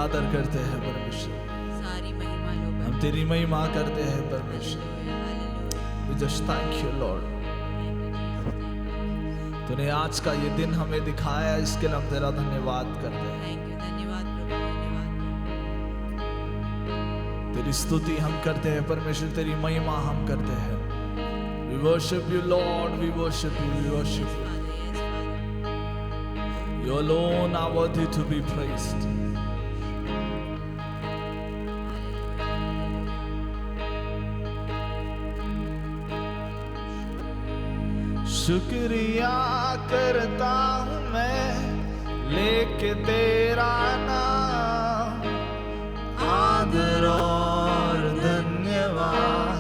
आदर करते हैं परमेश्वर, सारी महिमा लो हम तेरी महिमा करते हैं परमेश्वर। We just thank you Lord। तूने आज का ये दिन हमें दिखाया, इसके लिए हम तेरा धन्यवाद करते हैं। थैंक यू, धन्यवाद प्रभु, धन्यवाद। तेरी स्तुति हम करते हैं परमेश्वर, तेरी महिमा हम करते हैं। We worship you Lord, we worship you, we worship you। You alone are worthy to be praised। शुक्रिया करता हूँ मैं लेके तेरा नाम, आदर और धन्यवाद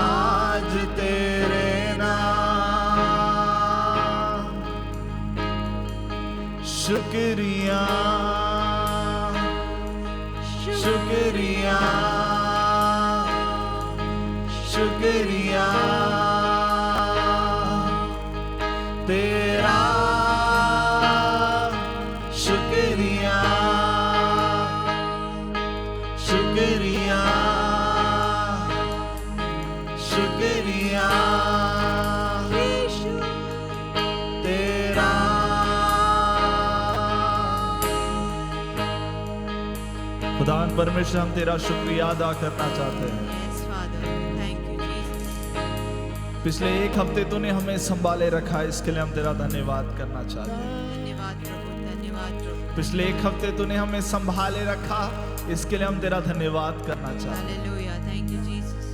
आज तेरे नाम। शुक्रिया शुक्रिया शुक्रिया तेरा, शुक्रिया शुक्रिया शुक्रिया तेरा। खुदावन परमेश्वर, हम तेरा शुक्रिया अदा करना चाहते हैं। Yes, Father. Thank you, Jesus. पिछले एक हफ्ते तूने हमें संभाले रखा है, इसके लिए हम तेरा धन्यवाद करना चाहते हैं। धन्यवाद प्रभु, धन्यवाद प्रभु। पिछले एक हफ्ते तूने हमें संभाले रखा, इसके लिए हम तेरा धन्यवाद करना चाहते हैं। Hallelujah. Thank you, Jesus.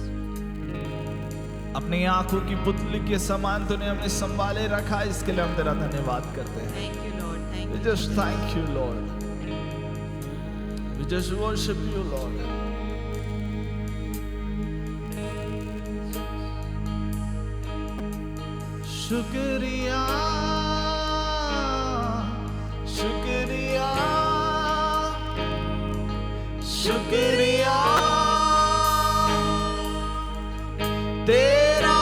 अपनी आंखों की पुतली के समान तूने हमें संभाले रखा, इसके लिए हम तेरा धन्यवाद करते हैं। Thank you, Lord. Thank We you. just thank you Lord, we just worship you Lord। शुक्रिया शुक्रिया शुक्रिया तेरा,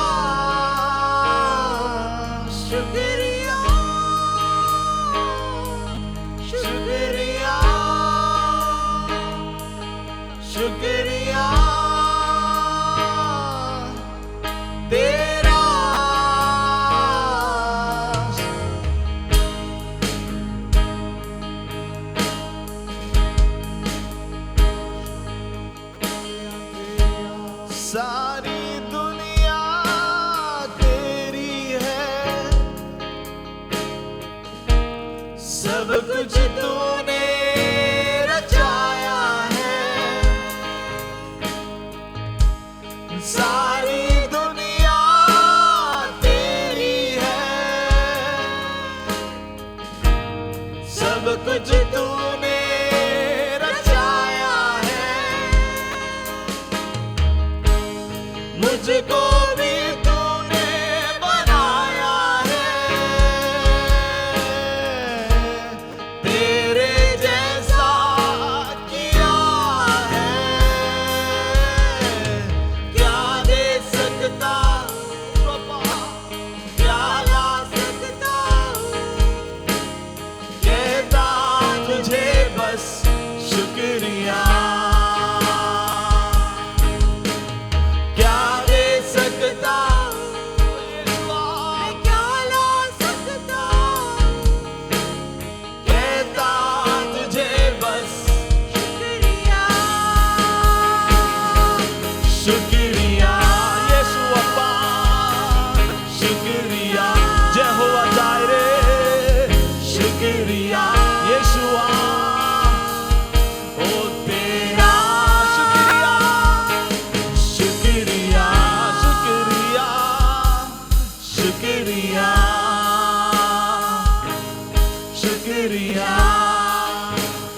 शुक्रिया शुक्रिया शुक्रिया तेरा। सारी दुनिया तेरी है, सब कुछ तूने रचाया है। सारी दुनिया तेरी है, सब कुछ तूने रचाया है। मुझको भी तूने बनाया है, तेरे जैसा किया है। क्या दे सकता बाबा, क्या ला सकता, कहता तुझे बस शुक्रिया। क्या दे सकता, मैं क्या ला सकता, कहता तुझे बस शुक्रिया। शुक्रिया यीशु अब्बा, शुक्रिया यहोवा जायरे, शुक्रिया यीशुआ ओ तेरा। शुक्रिया शुक्रिया शुक्रिया शुक्रिया शुक्रिया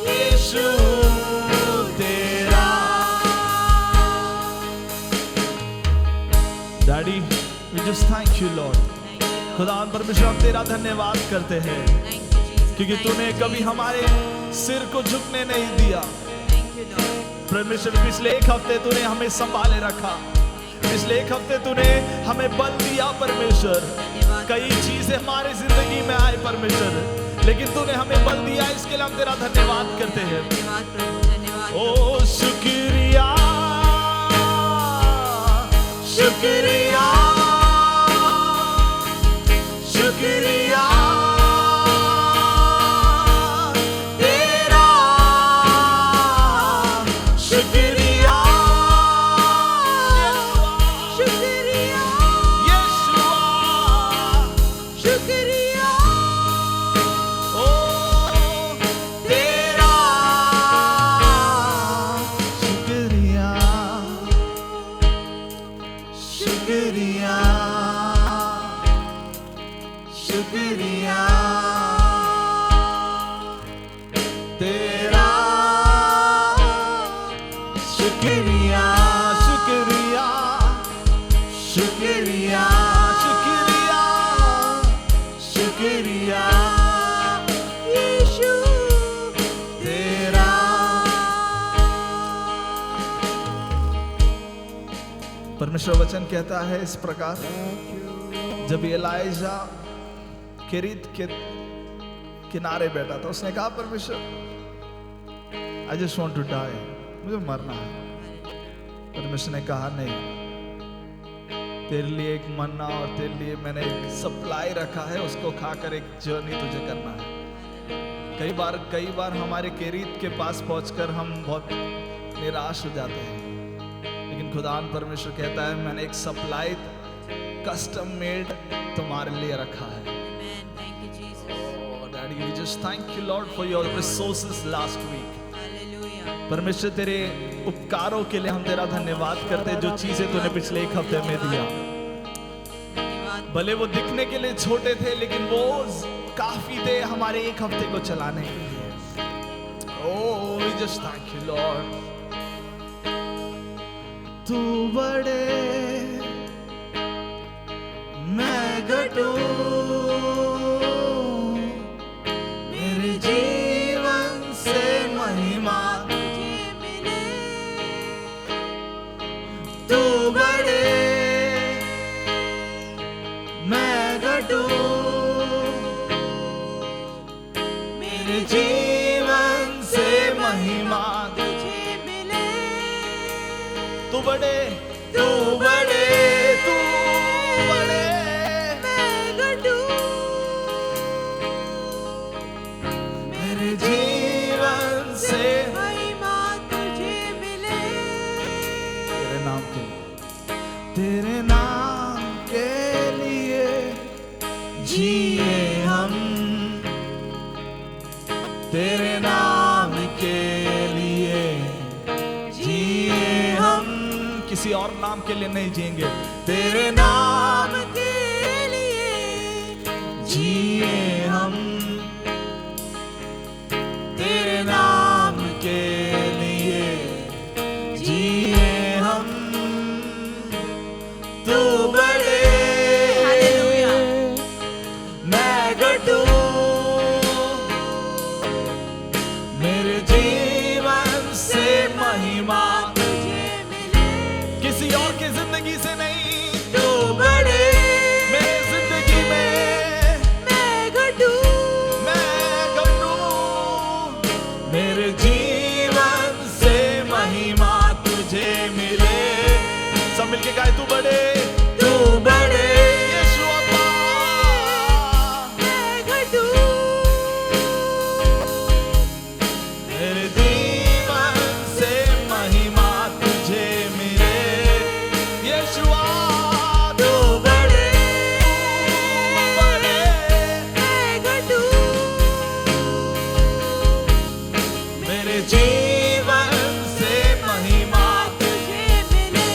यीशु तेरा। Daddy, we just thank you Lord। Thank you, Lord. खुदा परमेश्वर, हम तेरा धन्यवाद करते हैं Thank you, Jesus. क्योंकि Thank तूने you, कभी Jesus. हमारे सिर को झुकने नहीं दिया। Thank you, Lord. परमेश्वर, पिछले एक हफ्ते तूने हमें संभाले रखा, पिछले एक हफ्ते तूने हमें बल दिया परमेश्वर। धन्यवाद। कई चीजें हमारी जिंदगी में आए परमेश्वर, लेकिन तूने हमें बल दिया, इसके लिए हम तेरा धन्यवाद करते हैं। धन्यवाद प्रभु, धन्यवाद। ओ शुक्रिया शुक्रिया शुक्रिया तेरा, शुक्रिया शुक्रिया, यीशुआ, शुक्रिया ओ तेरा शुक्रिया शुक्रिया शुक्रिया तेरा, शुक्रिया शुक्रिया शुक्रिया शुक्रिया शुक्रिया यीशु तेरा। परमेश्वर वचन कहता है इस प्रकार, जब एलाइजा केरीत के किनारे बैठा था, उसने कहा परमेश्वर I just want to die, मुझे मरना है। परमेश्वर ने कहा नहीं, तेरे लिए एक मन्ना और तेरे लिए मैंने एक सप्लाई रखा है, उसको खाकर एक जर्नी तुझे करना है। कई बार हमारे केरीत के पास पहुंचकर हम बहुत निराश हो जाते हैं, लेकिन खुदान परमेश्वर कहता है मैंने एक सप्लाई कस्टम मेड तुम्हारे लिए रखा है। Amen. Thank you, Jesus. Oh, Daddy, we just thank you, Lord, for your resources last week. Hallelujah. परमेश्वर तेरे उपकारों के लिए हम तेरा धन्यवाद करते हैं, जो चीजें तूने पिछले एक हफ्ते में दिया। धन्यवाद। भले वो दिखने के लिए छोटे थे, लेकिन वो काफी थे हमारे एक हफ्ते को चलाने के लिए। Oh, we just thank you, Lord. तू बड़े मैं घटूं, मेरे जीवन से महिमा तुझे मिले, तू बड़े मैं घटूं, मेरे जीवन से महिमा तुझे मिले, तू बड़े तू बड़े तू बड़े मैं घटूं, मेरे जीवन से महिमा तुझे मिले, तेरे नाम के लिए, तेरे नाम के लिए जिए हम, तेरे नाम के लिए जिए हम, किसी और नाम के लिए नहीं जिएंगे, तेरे नाम के लिए जिए हम, तेरे नाम के लिए जिए हम, तू बड़े हालेलुया। मैं घटूं, मेरे जीवन से महिमा तुझे मिले, किसी और की जिंदगी से नहीं, तू बड़े मेरे जिंदगी में मैं घटूं, मेरे जीवन से महिमा तुझे मिले। सब मिलके गाए तू बड़े यीशु अब्बा, मैं घटूं, मेरे जीवन से महिमा तुझे मिले। यीशुआ तू बड़े मैं घटूं, मेरे जीवन से महिमा तुझे मिले,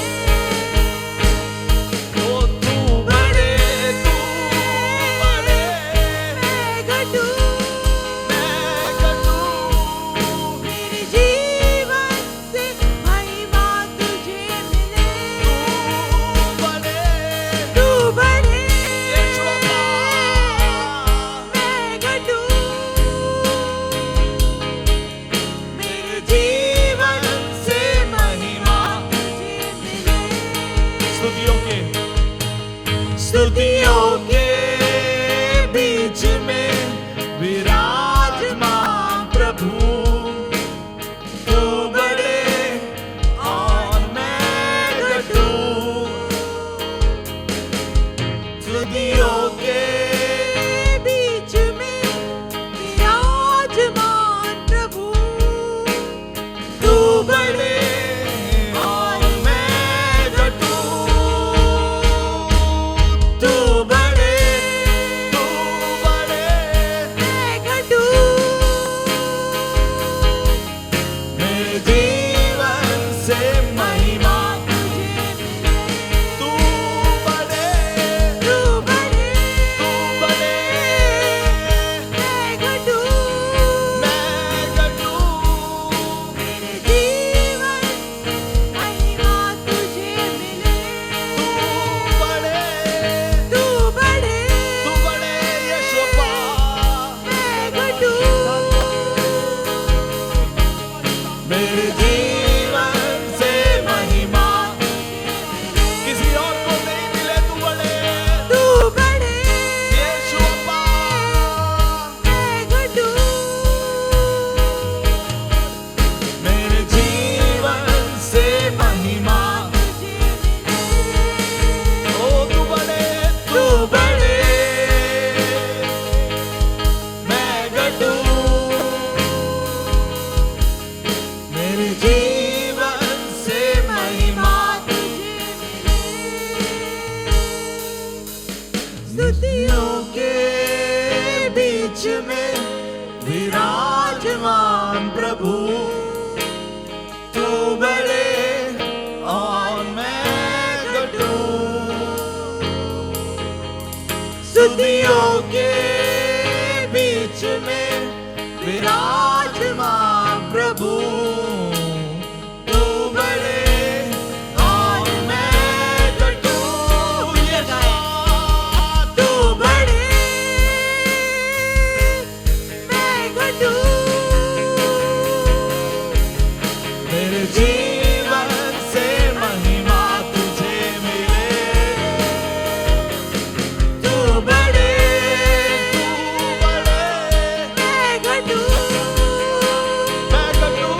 बीच में विराजमान प्रभु, तू बड़े और मैं घटू। स्तुतियों के बीच में विराजमान प्रभु, तू बड़े और मैं घटू। ये गाया, तू बड़े मैं घटू। मेरे जीवन से महिमा तुझे मिले। तू बड़े मैं घटू। मैं घटू।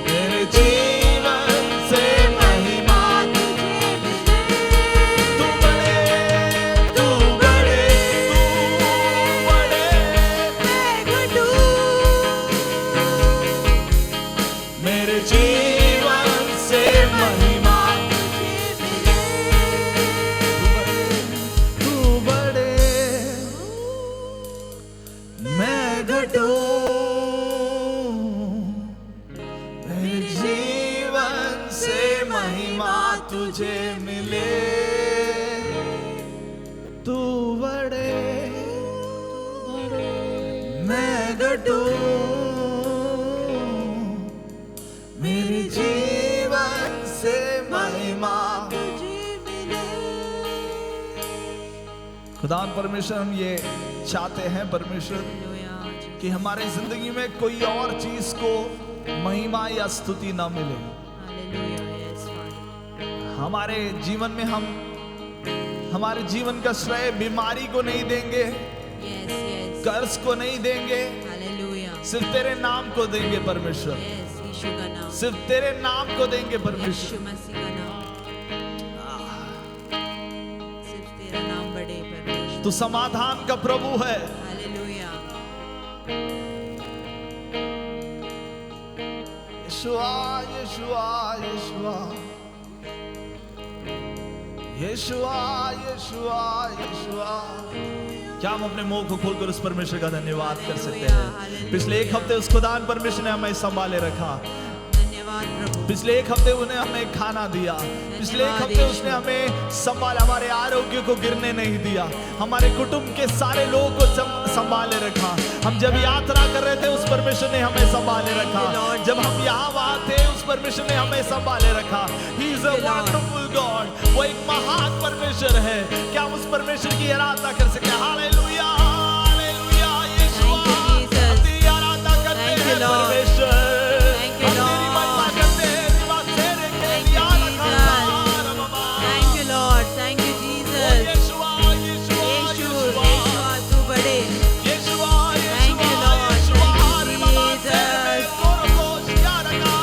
मेरे जीवन से महिमा तुझे मिले। तू बड़े, तू बड़े, तू बड़े। मैं घटू। मेरे जीवन से महिमा तुझे मिले। तू बड़े, मैं घटू। मेरे जीवन से महिमा तुझे मिले। तू बड़े, मैं घटू। मेरे जीवन से महिमा तुझे मिले। खुदा परमेश्वर, हम ये चाहते हैं परमेश्वर कि हमारे जिंदगी में कोई और चीज को महिमा या स्तुति ना मिले। हमारे जीवन में हम हमारे जीवन का श्रेय बीमारी को नहीं देंगे, Yes, yes. कर्ज को नहीं देंगे, Hallelujah. सिर्फ तेरे नाम को देंगे परमेश्वर। Yes, यीशु का नाम। सिर्फ तेरे नाम को देंगे परमेश्वर। यीशु मसीह का नाम। सिर्फ तेरा नाम बड़े परमेश्वर। तू समाधान का प्रभु है। हालेलुया। यीशुआ, यीशुआ, यीशुआ, यीशुआ, यीशुआ, यीशुआ। क्या हम अपने मुंह को खोलकर उस परमेश्वर का धन्यवाद कर सकते हैं? पिछले एक हफ्ते उस खुदान परमेश्वर ने हमें संभाले रखा। धन्यवाद प्रभु। पिछले एक हफ्ते उन्हें हमें खाना दिया। पिछले एक हफ्ते उसने हमें संभाला, हमारे आरोग्य को गिरने नहीं दिया, हमारे कुटुंब के सारे लोगों को संभाले रखा। हम जब यात्रा कर रहे थे उस परमेश्वर ने हमें संभाले रखा। जब हम यहाँ वहाँ थे उस परमेश्वर ने हमें संभाले रखा। He is a wonderful God। वो एक महान परमेश्वर है। क्या हम उस परमेश्वर की आराधना कर सकते हैं? हालेलुया, हालेलुया, यीशुआ। Thank you, Jesus. हम तेरी आराधना करते Thank you, हैं Lord. परमेश्वर। Thank you, हम तेरी Lord. महिमा करते हैं। रिवा तेरे के Thank you, याद Jesus. रखा बाबा। Thank you, Lord. Thank you, O Jesus. यीशुआ, यीशुआ, यीशु, यीशुआ, यीशुआ, तू बड़े। यीशुआ, Thank you, यीशुआ, Lord. यीशुआ। Thank you, Riva तेरे Jesus. कोरो को याद रखा।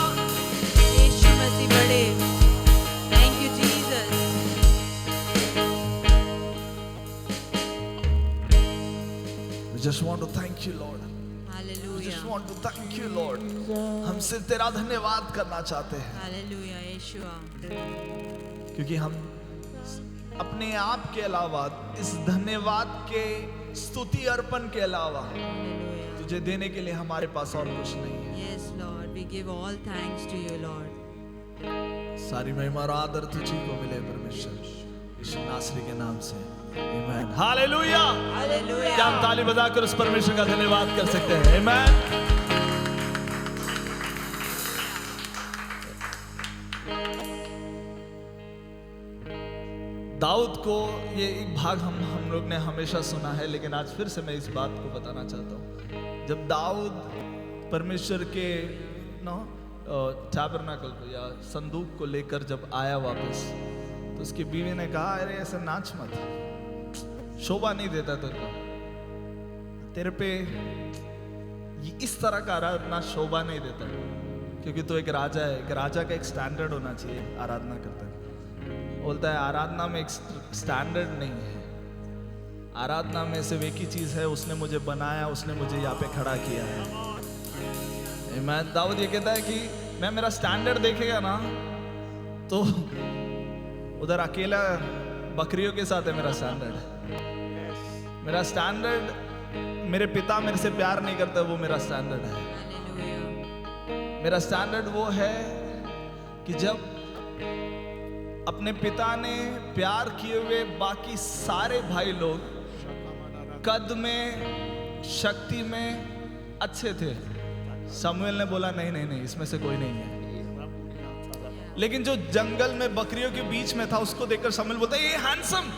यीशु मसीह बड़े। Thank you, Jesus. We just want to thank you, Lord. We Hallelujah. just want to thank you, Lord. हम सिर्फ तेरा धन्यवाद करना चाहते हैं, Hallelujah, यीशुआ। क्योंकि हम अपने आप के अलावा, इस धन्यवाद के स्तुति अर्पण के अलावा Hallelujah. तुझे देने के लिए हमारे पास और कुछ नहीं है। Yes, Lord. We give all thanks to you, Lord. सारी महिमा और आदर तुझी को मिले परमेश्वर, यीशु नासरी के नाम से, आमीन। हालेलुया। Hallelujah. क्या हम ताली बजाकर उस परमेश्वर का धन्यवाद कर सकते हैं? आमीन। दाऊद को ये एक भाग हम लोग ने हमेशा सुना है, लेकिन आज फिर से मैं इस बात को बताना चाहता हूँ। जब दाऊद परमेश्वर के टैबरनेकल को या संदूक को लेकर जब आया वापस, तो उसकी बीवी ने कहा, अरे ऐसे नाच मत, शोभा नहीं देता तेरे पे इस तरह का आराधना शोभा नहीं देता, क्योंकि तो एक राजा है, एक राजा का एक स्टैंडर्ड होना चाहिए आराधना करते हैं। बोलता है आराधना में एक स्टैंडर्ड नहीं है, आराधना में सिर्फ एक ही चीज है, उसने मुझे बनाया, उसने मुझे यहाँ पे खड़ा किया है। मैं दाऊद ये कहता है कि मैं मेरा स्टैंडर्ड देखेगा ना तो उधर अकेला बकरियों के साथ है मेरा स्टैंडर्ड। मेरा स्टैंडर्ड मेरे पिता मेरे से प्यार नहीं करते, वो मेरा स्टैंडर्ड है। Hallelujah. मेरा स्टैंडर्ड वो है कि जब अपने पिता ने प्यार किए हुए बाकी सारे भाई लोग कद में, शक्ति में अच्छे थे, शमूएल ने बोला नहीं नहीं नहीं, इसमें से कोई नहीं है। लेकिन जो जंगल में बकरियों के बीच में था, उसको देखकर शमूएल बोलता है ये हैंडसम।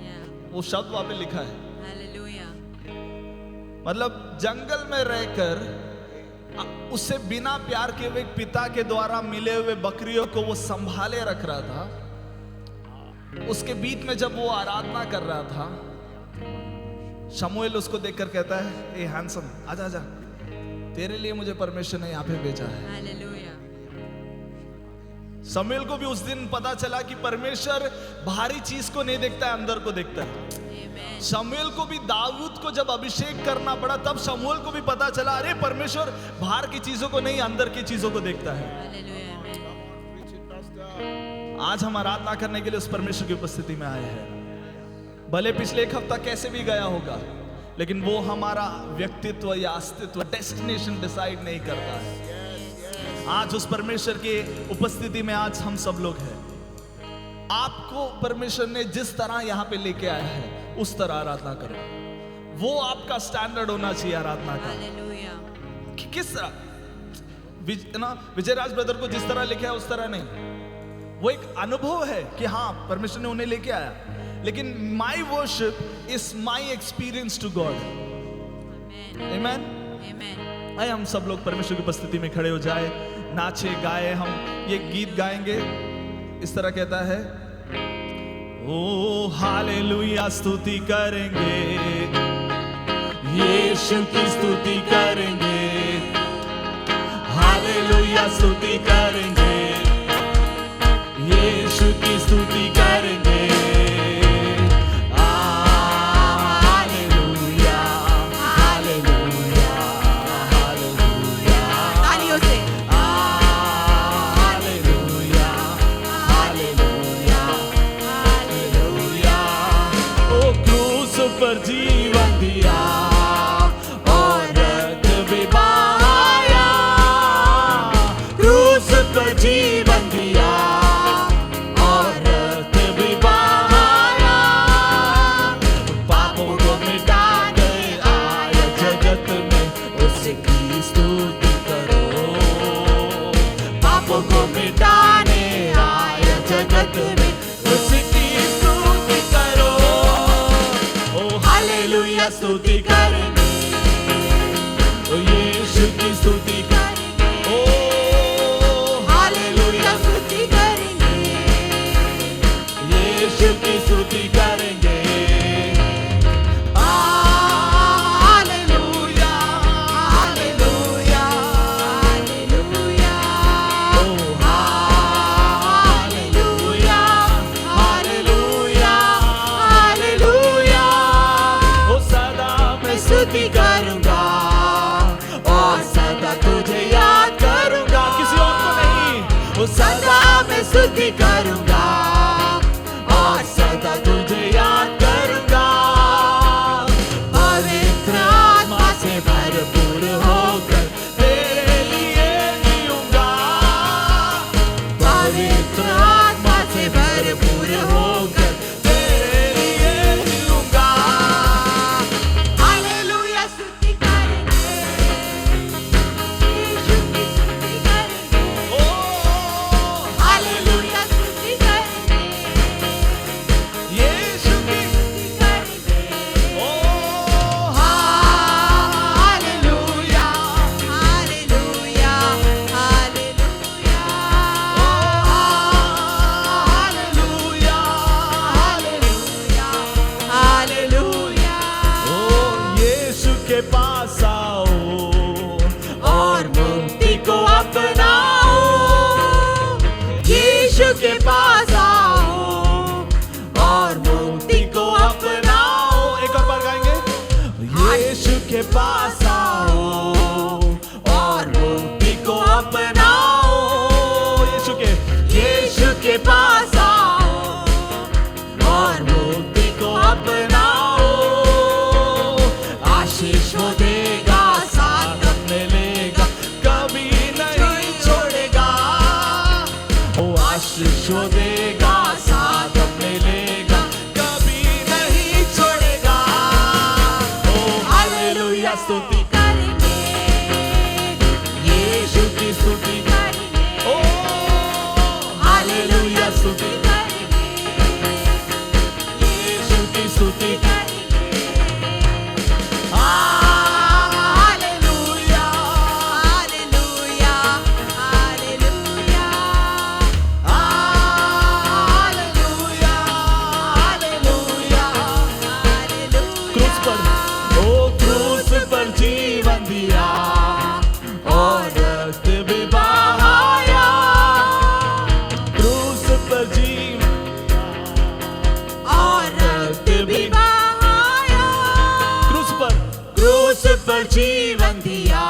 Yeah. वो शब्द वहां पे लिखा है। Hallelujah. मतलब जंगल में रहकर उससे बिना प्यार किए हुए पिता के द्वारा मिले हुए बकरियों को वो संभाले रख रहा था। उसके बीच में जब वो आराधना कर रहा था, शमूएल उसको देखकर कहता है ए हैंडसम, आजा आजा, तेरे लिए मुझे परमेश्वर ने यहाँ पे भेजा है। Hallelujah. शमूएल को भी उस दिन पता चला कि परमेश्वर बाहरी चीज को नहीं देखता है, अंदर को देखता है। Amen. शमूएल को भी दाऊद को जब अभिषेक करना पड़ा, तब शमूएल को भी पता चला अरे परमेश्वर बाहर की चीजों को नहीं, अंदर की चीजों को देखता है। Hallelujah. Amen. आज हम आराधना करने के लिए उस परमेश्वर की उपस्थिति में आए हैं। भले पिछले एक हफ्ता कैसे भी गया होगा, लेकिन वो हमारा व्यक्तित्व या अस्तित्व, डेस्टिनेशन डिसाइड नहीं करता है। आज उस परमेश्वर के उपस्थिति में आज हम सब लोग हैं। आपको परमेश्वर ने जिस तरह यहाँ पे लेके आया है, उस तरह आराधना करो। वो आपका स्टैंडर्ड होना चाहिए आराधना का। Hallelujah. कि किस तरह विजयराज ब्रदर को जिस तरह लेके आया उस तरह नहीं। वो एक अनुभव है कि हाँ परमेश्वर ने उन्हें लेके आया, लेकिन my worship is my experience to God. Amen. Amen. Amen. आइए हम सब लोग परमेश्वर की उपस्थिति में खड़े हो जाए, नाचे गाए। हम ये गीत गाएंगे, इस तरह कहता है ओ हालेलुया, स्तुति करेंगे, यीशु की स्तुति करेंगे, हालेलुया स्तुति करेंगे, यीशु की स्तुति करेंगे। हालेलुया हालेलुया हालेलुया तालियों से। Hallelujah hallelujah hallelujah. ओ क्रूस पर जीवन दिया और रक्त भी बहाया, क्रूस पर जीवन दिया और रक्त भी बहाया, पापों को मिटा गए आया जगत में, उसकी स्तुति करो। पापों को मिटाने आया जगत में, उसकी स्तुति करो। ओ हालेलुया स्तुति करेंगे, ओ यीशु की स्तुति करेंगे, ओ हालेलुया स्तुति करेंगे। यीशु की स्तुति करेंगे। Hallelujah. Hallelujah. Hallelujah. ओ हालेलुया हालेलुया हालेलुया। ओ सदा मैं स्तुति करूंगा और सदा तुझे याद करूंगा, किसी और को नहीं। ओ सदा मैं स्तुति करूंगा और सदा तुझे याद करूंगा, पवित्र आत्मा से भरपूर होकर तेरे लिए जीऊंगा, पवित्र आत्मा से भरपूर होकर तेरे लिए जीऊंगा। Hallelujah. स्तुति करेंगे। यीशु की स्तुति करेंगे। ओ Hallelujah. स्तुति करेंगे। यीशु की स्तुति करेंगे। ओ hallelujah Hallelujah. Hallelujah. Hallelujah hallelujah. Hallelujah. ओ यीशु के पास आओ और मुक्ति को अपनाओ, यीशु के पास आओ और मुक्ति को अपनाओ। एक और बार गाएंगे, यीशु के पास आओ और मुक्ति को अपनाओ, यीशु के पास आओ और मुक्ति को अपनाओ। स्तुति करेंगे, यीशु की स्तुति करेंगे, ओ हालेलुया स्तुति करेंगे, यीशु की स्तुति hallelujah, hallelujah, hallelujah, hallelujah hallelujah क्रूस पर ओ क्रूस पर जीवन दिया और रक्त भी बहाया क्रूस पर जीवन और रक्त भी बहाया, क्रूस पर जीवन दिया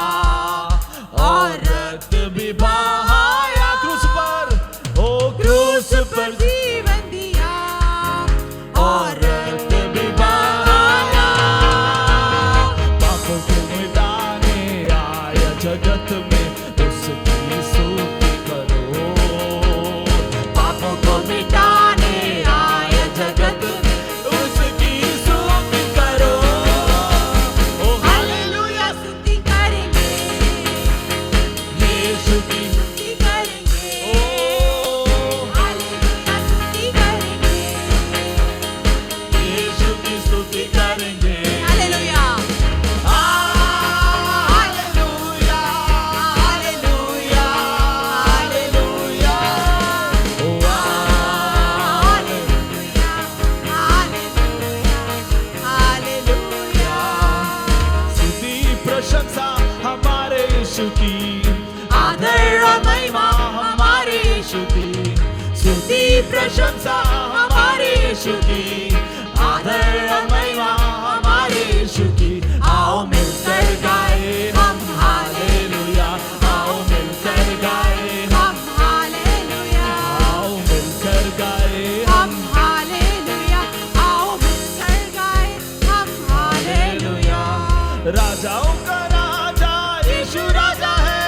और रक्त भी बहाया क्रूस पर ओ क्रूस पर जीवन दिया और रक्त भी बहाया पापों को मिटाने आया जगत में उसकी स्तुति करो पापों को मिटाने आया जगत में उसकी स्तुति करो ओ हालेलुया स्तुति करेंगे, यीशु की स्तुति करेंगे, ओ हालेलुया स्तुति करेंगे, यीशु की स्तुति करेंगे हालेलुया, हालेलुया हालेलुया हालेलुया ओ हालेलुया, हालेलुया, हालेलुया, स्तुति प्रशंसा हमारे यीशु की आदर और महिमा हमारे यीशु की स्तुति प्रशंसा हमारे यीशु की आदर और महिमा हमारे यीशु की आओ मिलकर गाए हम हालेलुया आओ मिलकर गाए हम हालेलुया, आओ मिलकर गाए हम हालेलुया, आओ मिलकर गाए हम हालेलुया, राजाओं का राजा यीशु राजा है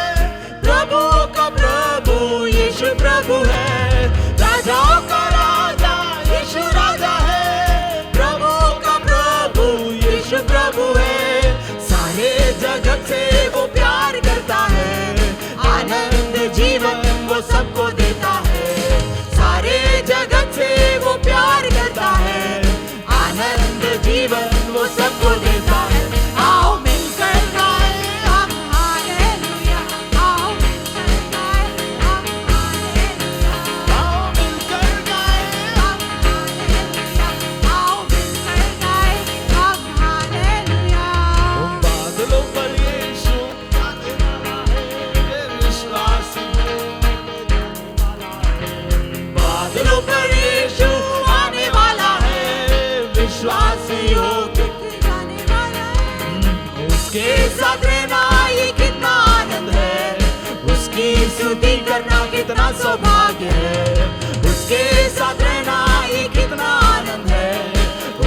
प्रभुओं का प्रभु यीशु प्रभु है राजाओं का राजा यीशु राजा है प्रभुओं का प्रभु यीशु प्रभु है सारे जगत से वो प्यार करता है आनंद जीवन वो सबको देता है सारे जगत से वो प्यार करता है आनंद जीवन वो सबको देता है आओ मिलकर गाए हम हालेलुया, आओ मिलकर गाए हम हालेलुया, आओ मिलकर गाए हम हालेलुया, आओ मिलकर गाए हम हालेलुया, बादलों पर यीशु आने वाला है विश्वासी बादलों पर यीशु आने वाला है विश्वासियों के जाने वाला है, उसके साथ रहना ये कितना आनंद है उसकी स्तुति करना कितना सौभाग्य है उसके साथ रहना ये कितना आनंद है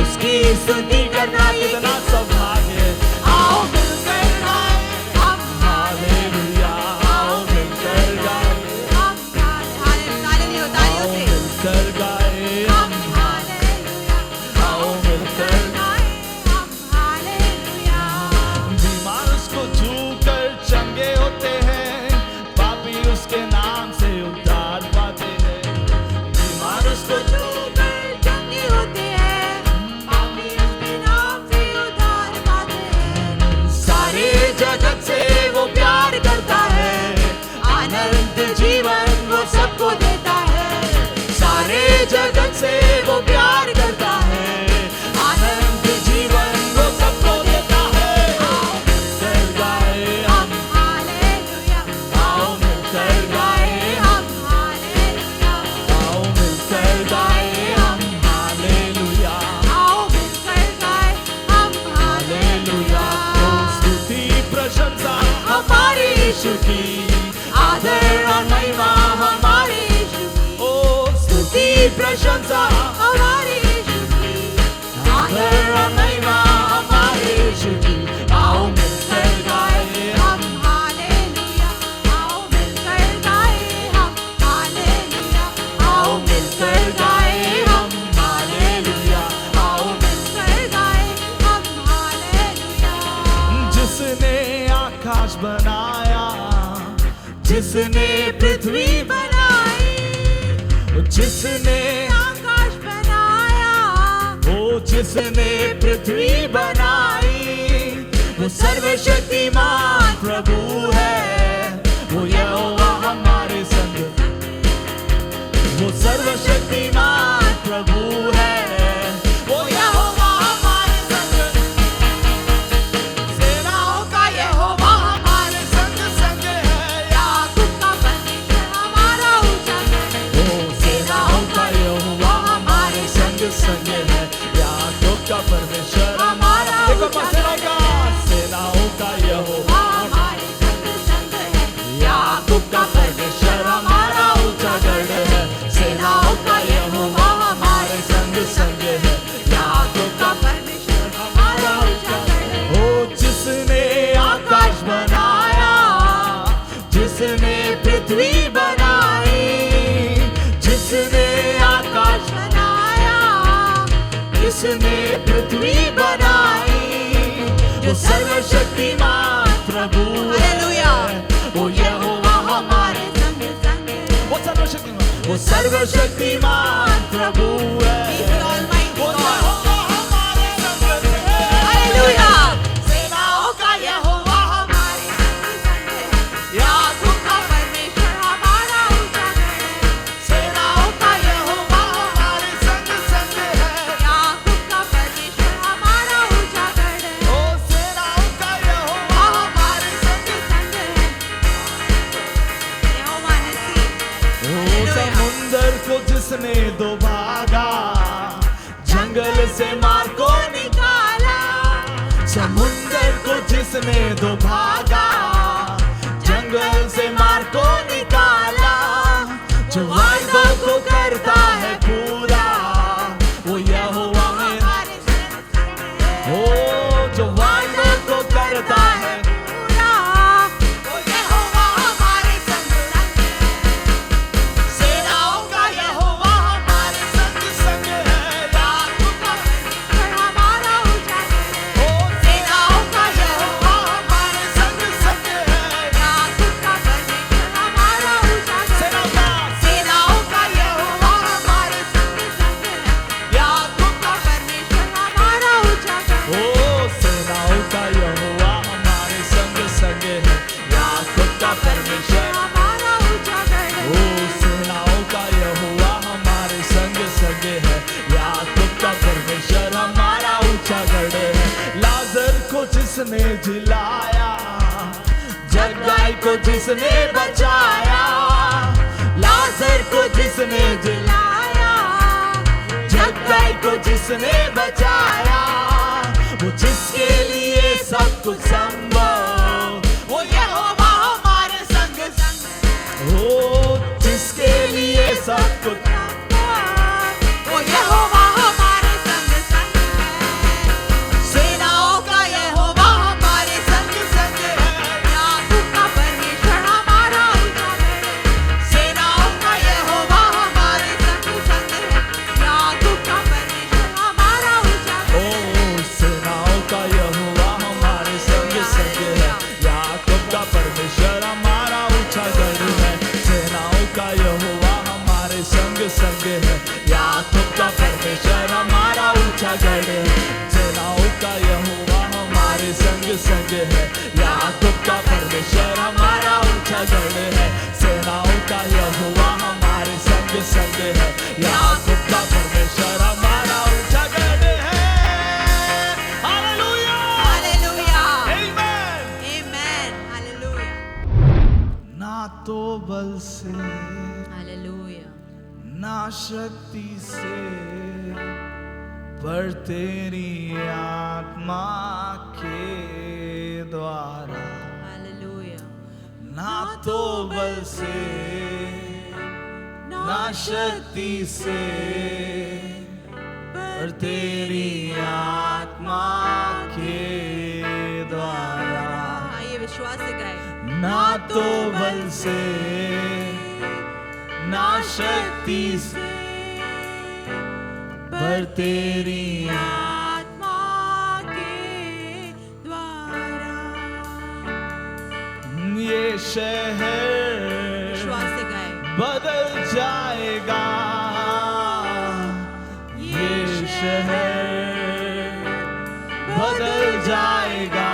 उसकी स्तुति करना कितना सौभाग्य है आओ मिलकर गाए हम हालेलुया आओ मिलकर गाए हम हालेलुया, तालियों से मिलकर गाए हम हालेलुया, आओ मिलकर गाए हम हालेलुया, बीमार उसको छूकर चंगे होते हैं पापी उसके नाम से उद्धार पाते हैं बीमार उसको छूकर चंगे होते हैं, पापी उसके नाम से उद्धार पाते हैं, सारे जगत से वो प्यार करता है आनंद जीवन वो सबको देता है सारे जगत से वो प्यार करता है आनंद जीवन वो सबको देता है आओ मिलकर गाए हम हालेलुया, आओ मिलकर गाए हम हालेलुया, आओ मिलकर गाए हम हालेलुया आओ मिलकर गाए हम हालेलुया ओ स्तुति प्रशंसा हमारे यीशु की आदर और महिमा हमारे यीशु की, ओ स्तुति प्रशंसा हमारे यीशु की, आदर और महिमा हमारे यीशु की आओ मिलकर गाए हम हालेलुया, आओ मिलकर गाए हम हालेलुया, आओ मिलकर गाए हम हालेलुया, आओ मिलकर गाए हम हालेलुया, आकाश बनाया, जिसने पृथ्वी बनाई, जिसने आकाश बनाया, वो जिसने पृथ्वी बनाई, वो सर्वशक्तिमान प्रभु है, वो यहोवा हमारे संग, वो सर्वशक्तिमान प्रभु है, वो यहोवा हमारे संग, सेनाओं का यहोवा हमारे संग संग है, याकूब का परमेश्वर हमारा ऊंचा गढ़। ओ सेनाओं का यहोवा हमारे संग संग है, याकूब का परमेश्वर हमारा ऊंचा गढ़ है। सेनाओं का यहोवा हमारे संग संग है, याकूब का परमेश्वर हमारा ऊंचा गढ़ है, सेनाओं का यहोवा हमारे संग संग है, याकूब का परमेश्वर हमारा ऊंचा गढ़ है। ओ जिसने आकाश बनाया, जिसने पृथ्वी बनाई, जिसने आकाश बनाया, जिसने पृथ्वी बनाई, वो सर्वशक्तिमान प्रभु हालेलुया। है, वो यहोवा हमारे, संग संग है। वो सर्वशक्तिमान प्रभु है, He's the Almighty वो God. यहोवा हमारे संग है। हालेलुया। सेनाओं का यहोवा हमारे संग संग है, याकूब का परमेश्वर हमारा ऊंचा गढ़ है। सेनाओं का यहोवा हमारे संग संग है, याकूब का परमेश्वर हमारा ऊंचा गढ़ है। ओ सेनाओं का यहोवा हमारे संग संग है। यहोवा निसी। ओ समुंदर को जिसने दो भागा, जंगल से मार को निकाला, समुंदर को जिसने दो भागा, जंगल से मार को निकाला, जो वायदों को करता है पूरा, वो यहोवा है, हमारे संग संग है। ओ जो वायदों को करता है, पूरा, वो यहोवा हमारे संग संग है। सेनाओं का यहोवा हमारे संग संग है, याकूब का परमेश्वर हमारा ऊंचा गढ़ है। ओ सेनाओं का यहोवा हमारे संग संग है, याकूब का परमेश्वर हमारा ऊंचा गढ़ है। सेनाओं का यहोवा हमारे संग संग है। याकूब का परमेश्वर हमारा ऊंचा गढ़ है। ओ सेनाओं का यहोवा हमारे संग संग है, याकूब का परमेश्वर, हमारा ऊंचा गढ़ है। ओ सेनाओं का यहोवा हमारे संग संग है, याकूब का परमेश्वर हमारा ऊंचा गढ़ है। लाजर को जिसने जिलाया, जगाई को जिसने बचाया, लाजर को जिसने जिलाया, जगाई को जिसने बचाया, वो जिसके लिए सब कुछ संभव, वो यहोवा हमारे संग संग है, ओ जिसके लिए सब कुछ, वो यहोवा हमारे संग संग है। सेनाओं का यहोवा हमारे संग संग है, याकूब का परमेश्वर हमारा ऊंचा गढ़ है। सेनाओं का यहोवा हमारे संग संग है। याकूब का परमेश्वर हमारा ऊंचा गढ़ है। ओ सेनाओं का यहोवा हमारे संग संग है, याकूब का परमेश्वर हमारा ऊंचा गढ़ है, सेनाओं का यहोवा हमारे संग संग है, याकूब का परमेश्वर हमारा ऊंचा गढ़ है, सेनाओं का यहोवा हमारे संग संग है, याकूब का परमेश्वर हमारा ऊंचा गढ़ है, सेनाओं का यहोवा हमारे संग संग है, याकूब का परमेश्वर हमारा ऊंचा गढ़ है। Hallelujah, hallelujah. Amen. Amen. Hallelujah. ना तो बल से, हालेलुया। ना शक्ति से, पर तेरी आत्मा के द्वारा, हालेलुया। ना तो बल से, ना शक्ति से, पर तेरी आत्मा के द्वारा, आइए विश्वास से गाएं। ना तो बल से, ना शक्ति से, पर तेरी आत्मा के द्वारा। शहर विश्वास से गाए बदल जाएगा, ये शहर बदल जाएगा,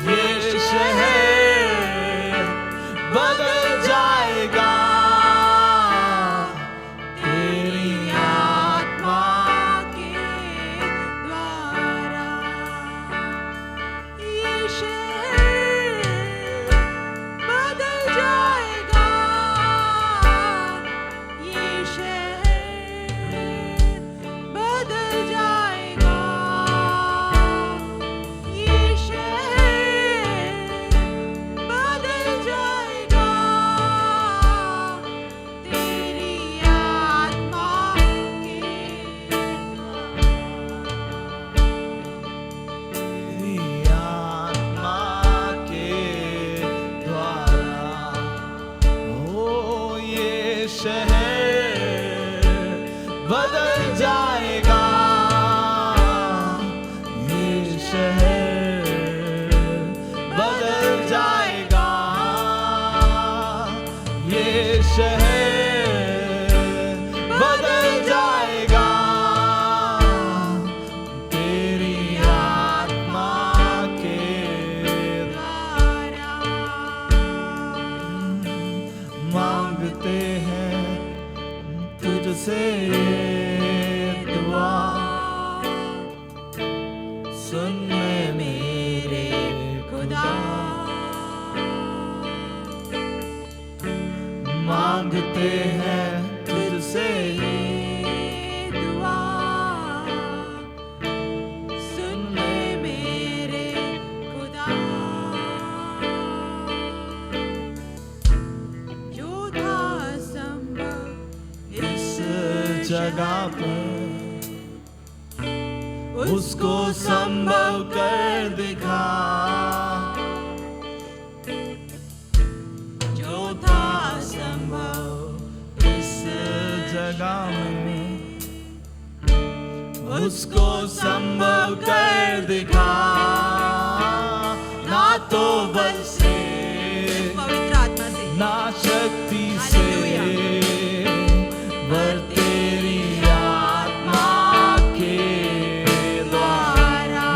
ये शहर बदल जाएगा, तेरी आत्मा के द्वारा। ये शहर बदल जाएगा, ये शहर बदल जाएगा, ये शहर बदल जाएगा, तेरी आत्मा के तेरी आत्मा के द्वारा। ओ ये शहर बदल जाएगा, ये शहर बदल जाएगा, ये शहर बदल जाएगा, तेरी आत्मा के द्वारा। मांगते हैं तुझसे दुआ, सुन मेरे खुदा। मांगते हैं तुझसे दुआ सुन ले मेरे खुदा। जो था संभव इस जगह पर, उसको संभव कर दिखा, जो था संभव इस जगह में उसको संभव कर दिखा, ना तो बल से पवित्र आत्मा से ना शक्ति से, पर तेरी आत्मा के द्वारा।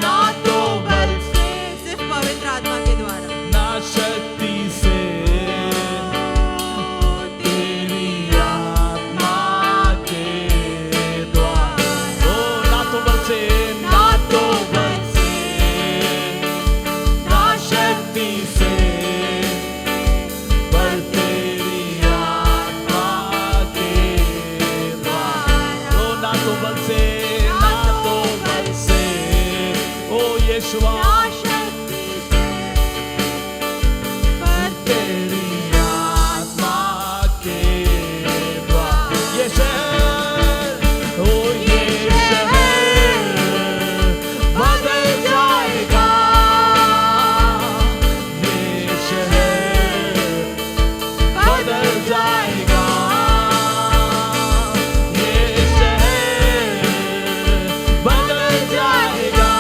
ना तो बल से सिर्फ पवित्र आत्मा के द्वारा। ना शक्ति से, तेरी आत्मा के द्वारा। ओ ना तो बल से, ना तो बल से, ना शक्ति से, पर तेरी आत्मा के द्वारा। ओ ना तो बल से, ना तो बल से, ओ यीशुआ, ना शक्ति से पर तेरी आत्मा के द्वारा। ये शहर, ओ ये शहर बदल जाएगा, ये शहर बदल जाएगा, ये शहर बदल जाएगा,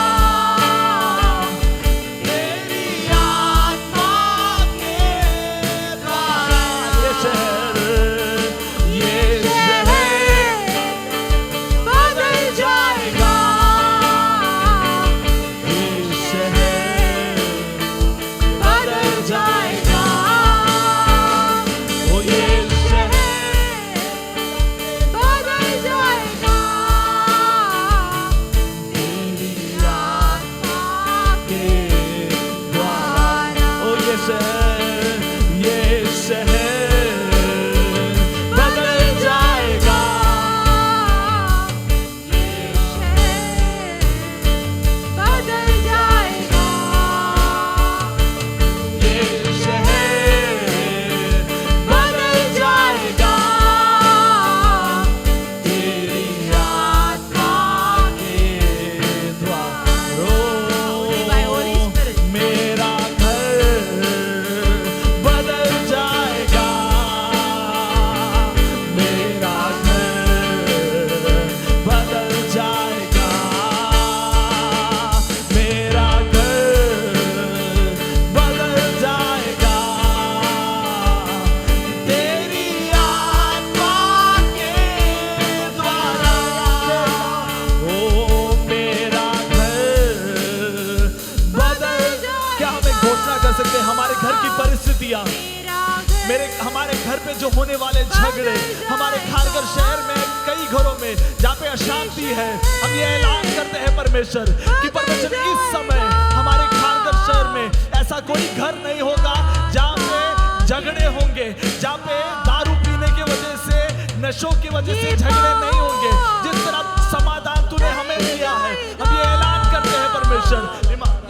परिस्थितियां, मेरा घर मेरे हमारे घर पे जो होने वाले झगड़े, हमारे खारगर शहर में कई घरों में जहाँ पे अशांति है, हम ये ऐलान करते हैं परमेश्वर कि परमेश्वर इस समय हमारे खारगर शहर में ऐसा कोई घर नहीं होगा जहाँ पे झगड़े होंगे, जहाँ पे दारू पीने की वजह से, नशों की वजह से झगड़े नहीं होंगे। जिस तरह समाधान तूने हमें दिया है, हम ये ऐलान करते हैं परमेश्वर,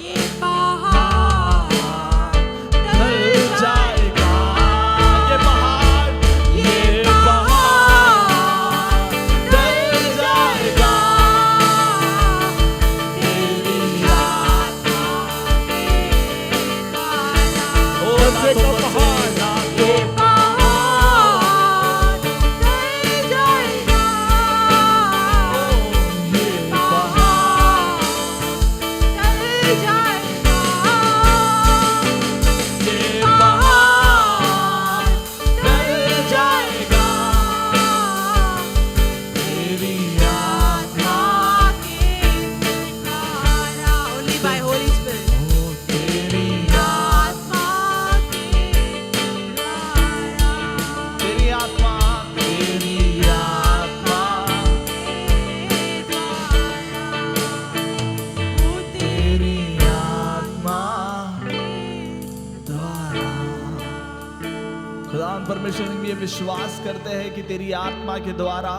ये पहाड़ ढल जाएगा, ये पहाड़ ढल जाएगा, तेरी आत्मा के द्वारा। ओ से का पहाड़ ये पहाड़ ढल जाएगा, ये पहाड़ ढल जाएगा, ये पहाड़ ढल जाएगा, तेरी आत्मा Only by Holy Spirit. ओ तेरी आत्मा के द्वारा, तेरी आत्मा, तेरी आत्मा, के द्वारा, वो तेरी आत्मा द्वारा। खुदा हम परमेश्वर हम ये विश्वास करते हैं कि तेरी आत्मा के द्वारा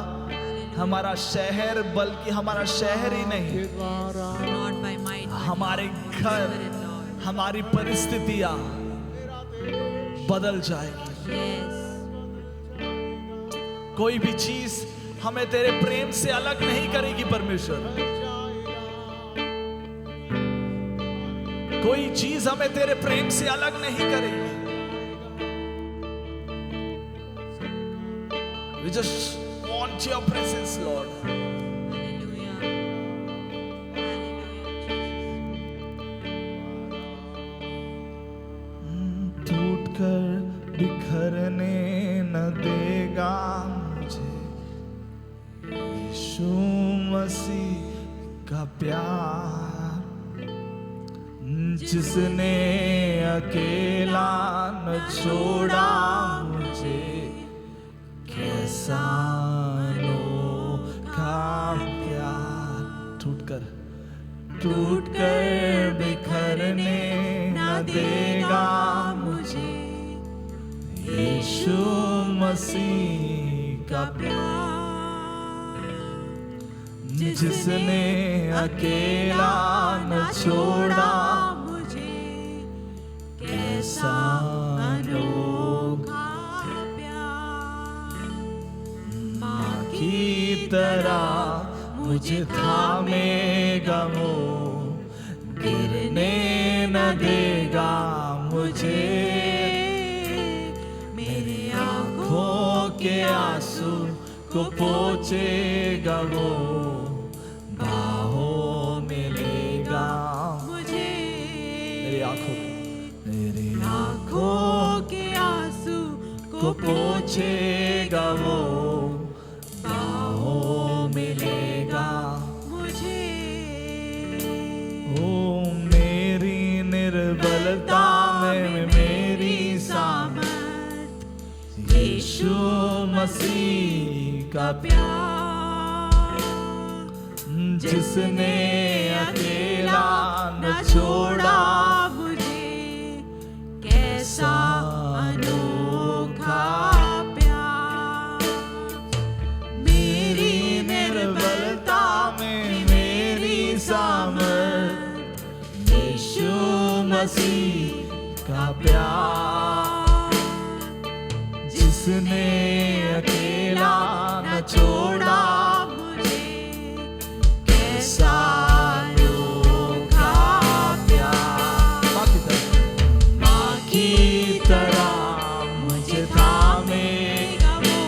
हमारा शहर, बल्कि हमारा शहर ही नहीं, not by might, but हमारे by घर, Spirit, Lord. हमारी परिस्थितियां बदल जाएगी। Yes. कोई भी चीज हमें तेरे प्रेम से अलग नहीं करेगी परमेश्वर। कोई चीज हमें तेरे प्रेम से अलग नहीं करेगी। We just want your presence, Lord. Hallelujah. टूट कर बिखरने न देगा मुझे यीशु मसीह का प्यार, जिसने अकेला न छोड़ा मुझे, कैसा अनोखा प्यार। टूट कर बिखरने न देगा मुझे यीशु मसीह का प्यार, जिसने अकेला न छोड़ा मुझे, कैसा अनोखा प्यार, माँ की तरह मुझे थामेगा वो, गिरने न देगा मुझे, मेरी आंखों के आंसू को पोंछेगा वो, बाहों में लेगा मुझे मेरी आंखों के आंसू को पोंछेगा वो, बाहों में लेगा। मुझे ओ मेरी निर्बलता में मेरी सामर्थ, यीशु मसीह का प्यार, जिसने अकेला न छोड़ा मुझे, कैसा अनोखा प्यार, मेरी निर्बलता में मेरी सामर्थ, यीशु मसीह का प्यार, जिसने अकेला न छोड़ा मुझे, कैसा अनोखा प्यार, माँ की तरह मुझे थामेगा वो,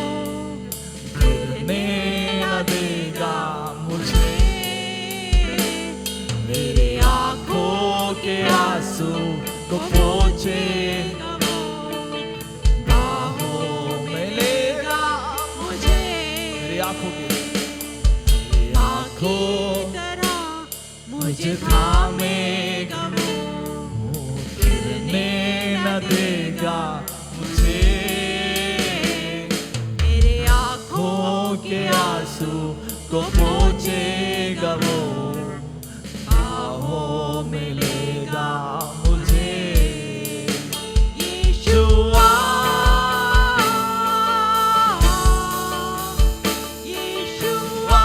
गिरने न देगा मुझे, मेरी आंखों के आंसू को पोंछेगा वो, बाहों में लेगा मुझे मेरी आंखों की तरह मुझे थामेगा वो, गिरने न देगा मिलेगा मुझे, मेरे आँखों के आंसू को पोंछेगा वो, बाहों में लेगा मुझे। यीशुआ, यीशुआ,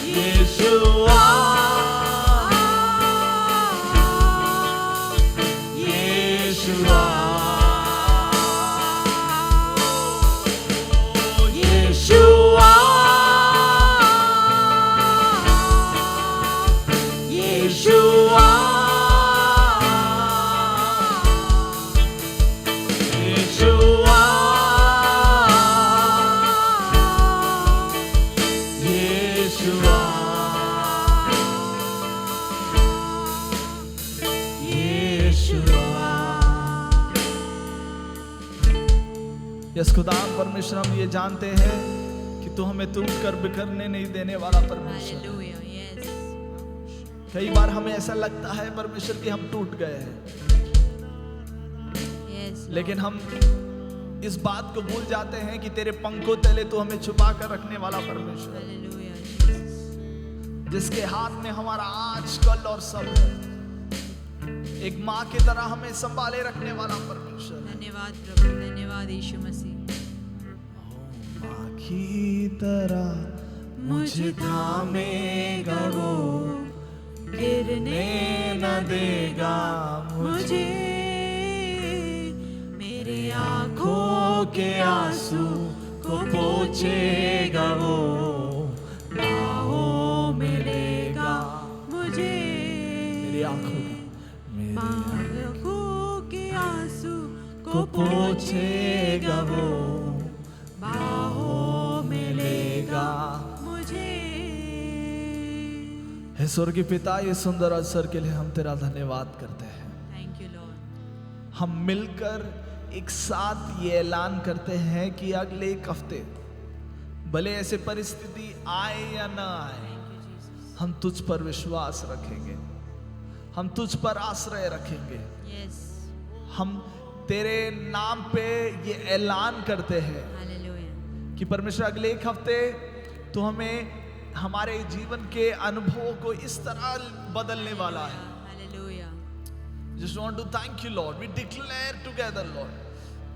यीशुआ, यीशुआ, यीशुआ, यीशुआ, यीशुआ, यीशुआ, यीशुआ। यस खुदाम परमेश्वर, हम ये जानते हैं कि तू हमें टूट कर बिखरने नहीं देने वाला परमेश्वर है। Hallelujah, yes, कई बार हमें ऐसा लगता है परमेश्वर कि हम टूट गए हैं, yes, लेकिन हम इस बात को भूल जाते हैं कि तेरे पंखों तले तू हमें छुपा कर रखने वाला परमेश्वर है, Hallelujah, Jesus. जिसके हाथ में हमारा आज कल और सब है। एक माँ की तरह हमें संभाले रखने वाला परमेश्वर है। धन्यवाद प्रभु, धन्यवाद यीशु मसीह। माँ की तरह मुझे थामेगा वो, गिरने न देगा मुझे, मेरे आँखों के आंसू को पोंछेगा वो, बाहों में लेगा मुझे, मेरी आँखों का, मेरी आँखों के आंसू को पोंछेगा वो, बाहों में लेगा। मुझे। हे स्वर्गीय पिता, ये सुंदर अवसर के लिए हम तेरा धन्यवाद करते हैं। Thank you Lord. हम मिलकर एक साथ ये ऐलान करते हैं कि अगले एक हफ्ते भले ऐसे परिस्थिति आए या ना आए, हम तुझ पर विश्वास रखेंगे, हम तुझ पर आश्रय रखेंगे। यस, हम तेरे नाम पे ये ऐलान करते हैं हालेलुया। कि परमेश्वर अगले एक हफ्ते तो हमें हमारे जीवन के अनुभवों को इस तरह बदलने वाला है। Hallelujah. Just want to thank you Lord. We declare together Lord.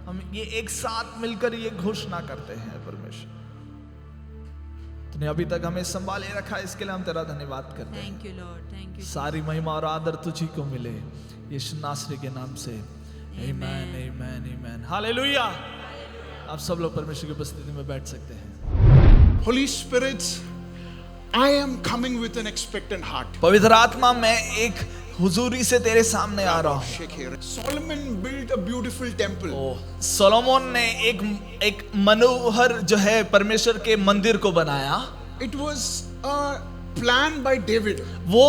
हम ये एक साथ मिलकर ये घोषणा करते हैं परमेश्वर, तूने अभी तक हमें संभाले रखा, इसके लिए हम तेरा धन्यवाद करते हैं। Thank you Lord, thank you. सारी महिमा और आदर तुझी को मिले यीशु नासरी के नाम से। आमीन, आमीन, आमीन। हालेलुया। आप सब लोग परमेश्वर की उपस्थिति में बैठ सकते हैं। Holy Spirit, I am coming with an expectant heart. पवित्र आत्मा, मैं एक हुजूरी से तेरे सामने आ रहा हूँ। Solomon built a beautiful temple. Solomon ने एक मनोहर जो है परमेश्वर के मंदिर को बनाया। It was a plan by David. वो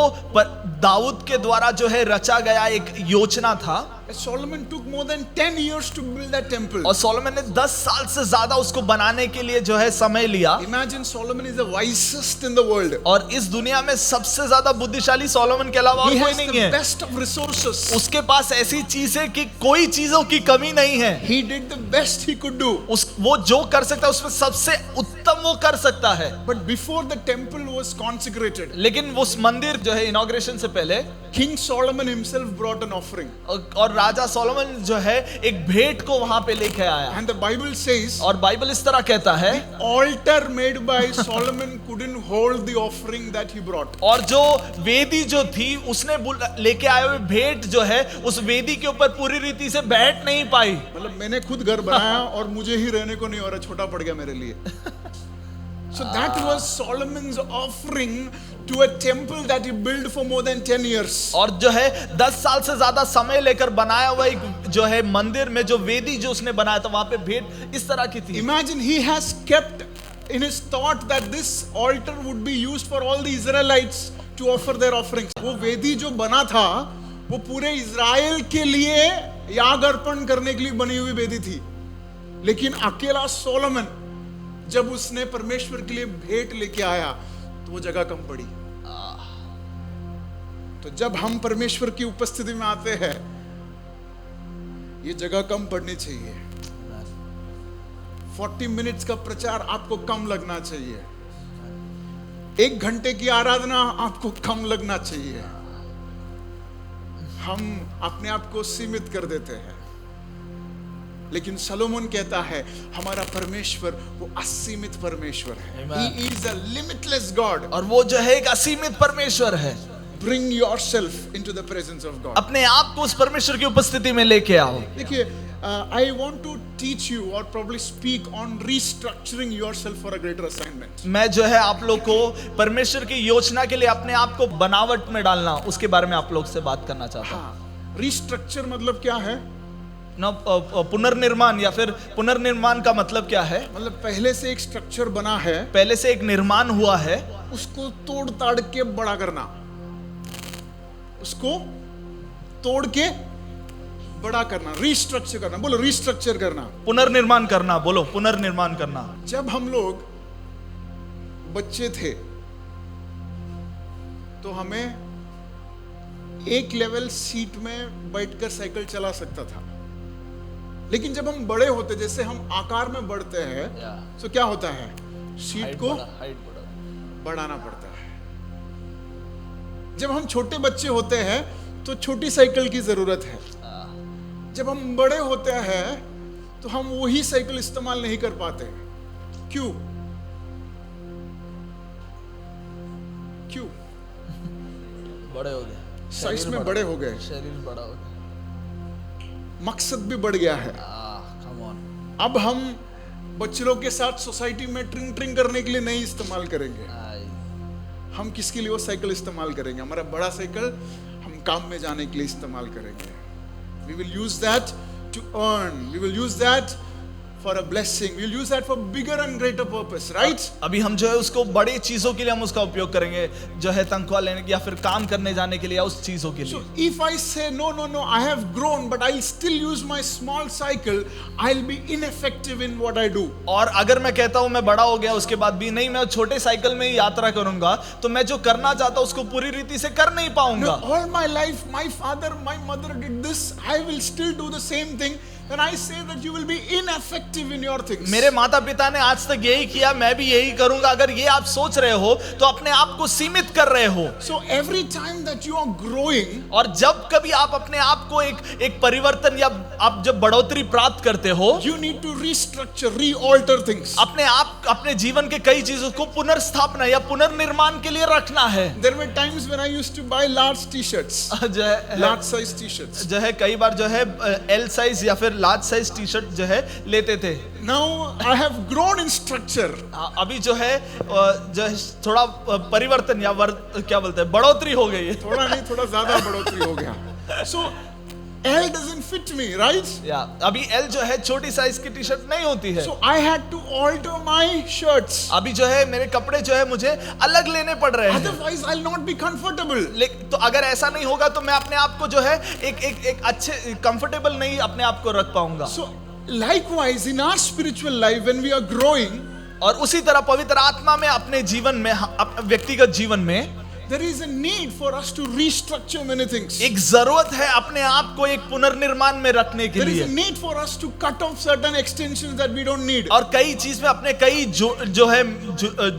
दाऊद के द्वारा जो है रचा गया एक योजना था। Solomon took more than 10 years to build that temple. और सोलोमन ने 10 साल से ज्यादा उसको बनाने के लिए जो है समय लिया। Imagine Solomon is the wisest in the world. और इस दुनिया में सबसे ज्यादा बुद्धिशाली सोलोमन के अलावा और He कोई has नहीं the है। best of resources. उसके पास ऐसी चीज है कि कोई चीजों की कमी नहीं है। He did the best he could do. वो जो कर सकता है उसमें सबसे उत्तम वो कर सकता है। But before the temple was consecrated, लेकिन उस मंदिर जो है इनॉग्रेशन से पहले King Solomon himself brought an offering. और राजा सोलोमन जो है एक भेंट को वहां पे लेके आया। And the Bible says, और बाइबल इस तरह कहता है, altar made by Solomon couldn't hold the offering that he brought. और जो वेदी जो थी उसने लेके आए हुए भेंट जो है उस वेदी के ऊपर पूरी रीति से बैठ नहीं पाई। मतलब मैंने खुद घर बनाया और मुझे ही रहने को नहीं हो रहा, छोटा पड़ गया मेरे लिए। So that was Solomon's offering to a temple that he built for more than 10 years. और जो है 10 साल से ज्यादा समय लेकर बनाया हुआ एक जो है मंदिर में जो वेदी जो उसने बनाया था वहां पे भेंट इस तरह की थी। Imagine he has kept in his thought that this altar would be used for all the Israelites to offer their offerings. वो वेदी जो बना था वो पूरे इज़राइल के लिए याग अर्पण करने के लिए बनी हुई वेदी थी, लेकिन अकेला सोलोमन जब उसने परमेश्वर के लिए भेंट लेके आया तो वो जगह कम पड़ी। तो जब हम परमेश्वर की उपस्थिति में आते हैं, ये जगह कम पड़नी चाहिए। 40 मिनट्स का प्रचार आपको कम लगना चाहिए। 1 घंटे की आराधना आपको कम लगना चाहिए। हम अपने आप को सीमित कर देते हैं, लेकिन सलोमन कहता है हमारा परमेश्वर वो असीमित परमेश्वर है। Amen. He is a limitless God. और वो जो है एक असीमित परमेश्वर है। Bring yourself into the presence of God. अपने आप को उस परमेश्वर की उपस्थिति में लेके आओ। देखिए, I want to teach you or probably speak on restructuring yourself for a greater assignment. मैं जो है आप लोग को परमेश्वर की योजना के लिए अपने आप को बनावट में डालना, उसके बारे में आप लोग से बात करना चाहता हूँ। हाँ, restructure मतलब क्या है? ना पुनर्निर्माण या फिर पुनर्निर्माण का मतलब क्या है? मतलब पहले से एक स्ट्रक्चर बना है, पहले से एक निर्माण हुआ है, उसको तोड़ ताड़ के बड़ा करना, उसको तोड़ के बड़ा करना, रीस्ट्रक्चर करना। बोलो रीस्ट्रक्चर करना, पुनर्निर्माण करना। बोलो पुनर्निर्माण करना। जब हम लोग बच्चे थे तो हमें एक लेवल सीट में बैठकर साइकिल चला सकता था, लेकिन जब हम बड़े होते, जैसे हम आकार में बढ़ते हैं, तो क्या होता है? सीट को बढ़ाना पड़ता है। जब हम छोटे बच्चे होते हैं तो छोटी साइकिल की जरूरत है। जब हम बड़े होते हैं तो हम वही साइकिल इस्तेमाल नहीं कर पाते। क्यों? क्यों? बड़े हो गए, साइज में बड़े हो गए, शरीर बड़ा हो गया, मकसद भी बढ़ गया है। come on। अब हम बच्चों के साथ सोसाइटी में ट्रिंग ट्रिंग करने के लिए नहीं इस्तेमाल करेंगे। हम किसके लिए वो साइकिल इस्तेमाल करेंगे? हमारा बड़ा साइकिल हम काम में जाने के लिए इस्तेमाल करेंगे। We will use that to earn. We will use that for a blessing. We will use that for bigger and greater purpose, right? अभी हम जो है उसको बड़ी चीजों के लिए हम उसका उपयोग करेंगे, जो है तनख्वाह लेने या फिर काम करने जाने के लिए या उस चीजों के So लिए। if I say no, I have grown, but I'll still use my small cycle, I'll be ineffective in what I do. और अगर मैं कहता हूं मैं बड़ा हो गया, उसके बाद भी नहीं, मैं छोटे साइकिल में ही यात्रा करूंगा, तो मैं जो करना चाहता हूं उसको पूरी रीति से कर नहीं पाऊंगा। No, all my life, my father, my mother did this. I will still do the same thing. Then I say that you will be ineffective in your things. मेरे माता पिता ने आज तक यही किया, मैं भी यही करूंगा। अगर ये आप सोच रहे हो तो अपने आप को सीमित कर रहे हो। So every time that you are growing, और जब कभी आप अपने आप को एक परिवर्तन या आप जब बढ़ोतरी प्राप्त करते हो, you need to restructure, re-alter things. अपने आप अपने जीवन के कई चीजों को पुनर्स्थापना या पुनर्निर्माण के लिए रखना है। There were times when I used to buy large t-shirts, जो है large size t-shirts. जो है कई बार जो है एल साइज या फिर लार्ज साइज टी शर्ट जो है लेते थे। Now I have grown in structure. अभी जो है थोड़ा परिवर्तन या क्या बोलते हैं, बढ़ोतरी हो गई है। थोड़ा नहीं, थोड़ा ज्यादा बढ़ोतरी हो गया। So L doesn't fit me, right? या अभी एल जो है छोटी साइज की टी शर्ट नहीं होती है। So I had to alter my shirts. अभी जो है मेरे कपड़े जो है मुझे अलग लेने पड़ रहे हैं। Otherwise I'll not be comfortable. तो अगर ऐसा नहीं होगा तो मैं अपने आप को जो है एक अच्छे कंफर्टेबल नहीं अपने आप को रख पाऊंगा। So likewise in our spiritual life when we are growing, और उसी तरह पवित्र आत्मा में अपने जीवन में, व्यक्तिगत जीवन में there is a need for us to restructure many things. एक जरूरत है अपने आप को एक पुनर्निर्माण में रखने के There is लिए। a need for us to cut off certain extensions that we don't need. और कई चीज में अपने कई जो है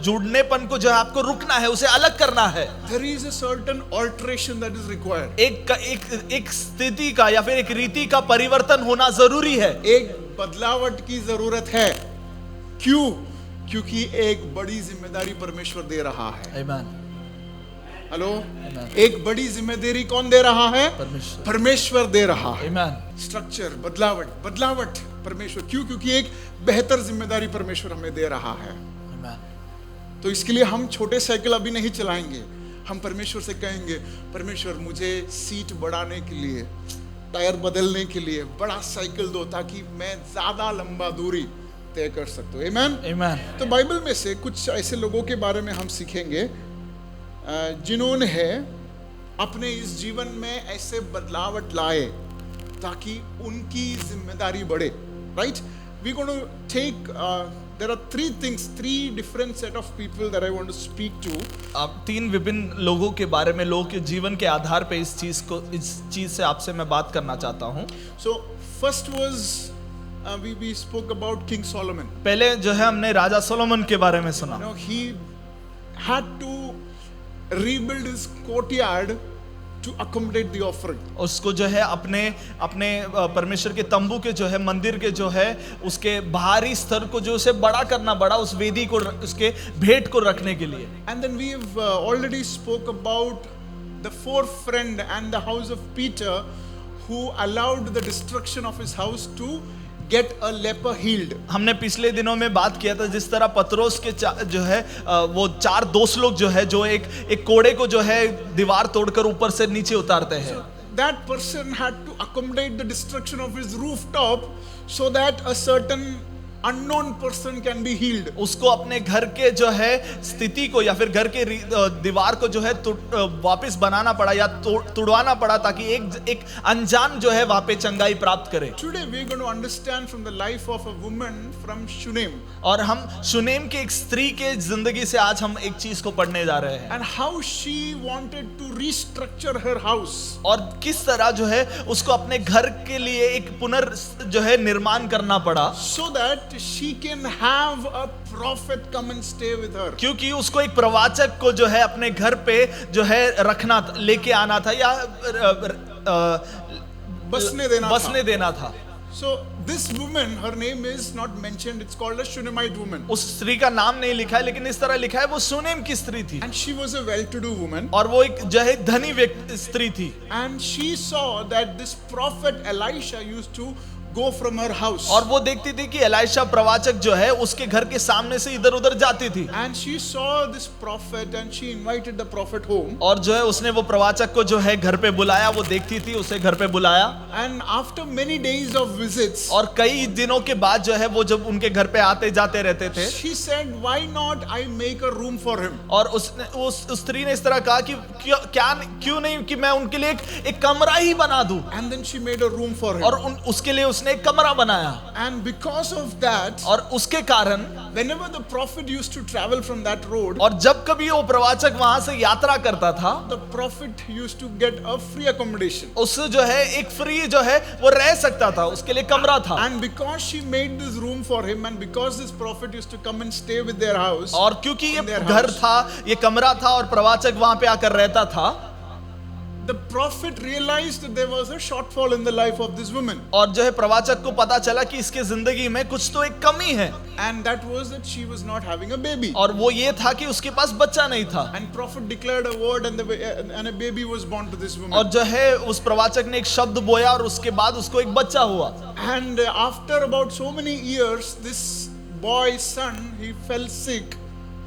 जुड़नेपन को जो है आपको रुकना है, उसे अलग करना है। There is a certain alteration that is required. एक स्थिति का या फिर एक रीति का परिवर्तन होना जरूरी है। एक बदलावट की जरूरत है। क्यों? क्योंकि एक बड़ी जिम्मेदारी परमेश्वर दे रहा है। आमीन। हेलो, एक बड़ी जिम्मेदारी कौन दे रहा है? परमेश्वर। परमेश्वर दे रहा है। आमीन। स्ट्रक्चर, बदलावट परमेश्वर। क्यों? क्योंकि एक बेहतर जिम्मेदारी परमेश्वर हमें दे रहा है। आमीन। तो इसके लिए हम छोटे साइकिल अभी नहीं चलाएंगे। हम परमेश्वर से कहेंगे, परमेश्वर मुझे सीट बढ़ाने के लिए, टायर बदलने के लिए बड़ा साइकिल दो, ताकि मैं ज्यादा लंबा दूरी तय कर सकता हूँ। आमीन। आमीन। तो बाइबल में से कुछ ऐसे लोगों के बारे में हम सीखेंगे जिन्होंने अपने इस जीवन में ऐसे बदलावट लाए ताकि उनकी जिम्मेदारी बढ़े। Right? We going to take there are three things, three different set of people that I want to speak to. अब तीन विभिन्न लोगों के बारे में, लोगों के जीवन के आधार पे इस चीज से आपसे मैं बात करना चाहता हूँ। So first was we spoke about King Solomon. पहले जो है हमने राजा सोलोमन के बारे में सुना। You know, he had to rebuild his courtyard to accommodate the offering. उसको जो है अपने परमेश्वर के तंबू के जो है मंदिर के जो है उसके बाहरी स्तर को जो उसे बड़ा करना पड़ा, उस वेदी को, उसके भेंट को रखने के लिए। And then we have already spoke about the four friend and the house of Peter who allowed the destruction of his house to get a leper healed. हमने पिछले दिनों में बात किया था जिस तरह पतरोस के जो है वो चार दोस्त लोग जो है जो एक कोड़े को जो है दीवार तोड़कर ऊपर से नीचे उतारते हैं। That person had to accommodate the destruction of his rooftop so that a certain unknown person can be healed. उसको अपने घर के जो है स्थिति को या फिर घर के दीवार को जो है वापस बनाना पड़ा या तुड़वाना पड़ा ताकि एक अनजान जो है वहां पे चंगाई प्राप्त करे। Today we are going to understand from the life of a woman from Shunem. और हम शुनेम के एक स्त्री के जिंदगी से आज हम एक चीज को पढ़ने जा रहे हैं। And how she wanted to restructure her house. और किस तरह जो है उसको अपने घर के लिए एक जो है निर्माण करना पड़ा। So that she can have a prophet come and stay with her. क्योंकि उसको एक प्रवाचक को जो है अपने घर पे जो है रखना, लेके आना था या बसने देना था। So this woman, her name is not mentioned. It's called a Shunammite woman. उस स्त्री का नाम नहीं लिखा है लेकिन इस तरह लिखा है वो शुनेम की स्त्री थी। And she was a well-to-do woman. और वो एक जो है धनी स्त्री थी। And she saw that this prophet Elisha used to go from her house. और वो देखती थी कि एलाइशा प्रवाचक जो है उसके घर के सामने से इधर उधर जाती थी। And she saw this prophet and she invited the prophet home. और जो है उसने वो प्रवाचक को जो है घर पे बुलाया, वो देखती थी उसे घर पे बुलाया। And after many days of visits, और कई दिनों के बाद जो है वो जब उनके घर पे आते जाते रहते थे, she said, "Why not I make a room for him?" और उसने उस स्त्री ने इस तरह कहा कि क्यों नहीं कि मैं उनके लिए एक कमरा ही बना दूं। And then she made a room for him. और उसके लिए उसने एक कमरा बनाया। And because of that, और उसके कारण whenever the prophet used to travel from that road, और जब कभी वो प्रवाचक वहां से यात्रा करता था, the prophet used to get a free accommodation. उससे जो है एक फ्री जो है वो रह सकता था, उसके लिए कमरा था। And because she made this room for him, and because this prophet used to come and stay with their house, और क्योंकि ये घर था, ये कमरा था और प्रवाचक वहां पे आकर रहता था, the prophet realized that there was a shortfall in the life of this woman. और जो है प्रवाचक को पता चला कि इसके जिंदगी में कुछ तो एक कमी है। And that was that she was not having a baby. और वो ये था कि उसके पास बच्चा नहीं था। And prophet declared a word and a baby was born to this woman. और जो है उस प्रवाचक ने एक शब्द बोया और उसके बाद उसको एक बच्चा हुआ। And after about so many years, this boy's son, he fell sick.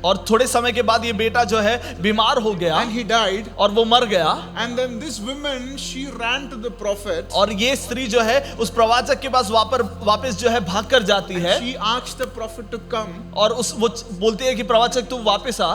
और थोड़े समय के बाद ये बेटा जो है बीमार हो गया। And he died. और वो मर गया। And then this woman, she ran to the prophet. और ये स्त्री जो है उस प्रवाचक के पास वापस जो है भाग कर जाती है। She asked the prophet to come. और वो बोलती है कि प्रवाचक तू वापस आ।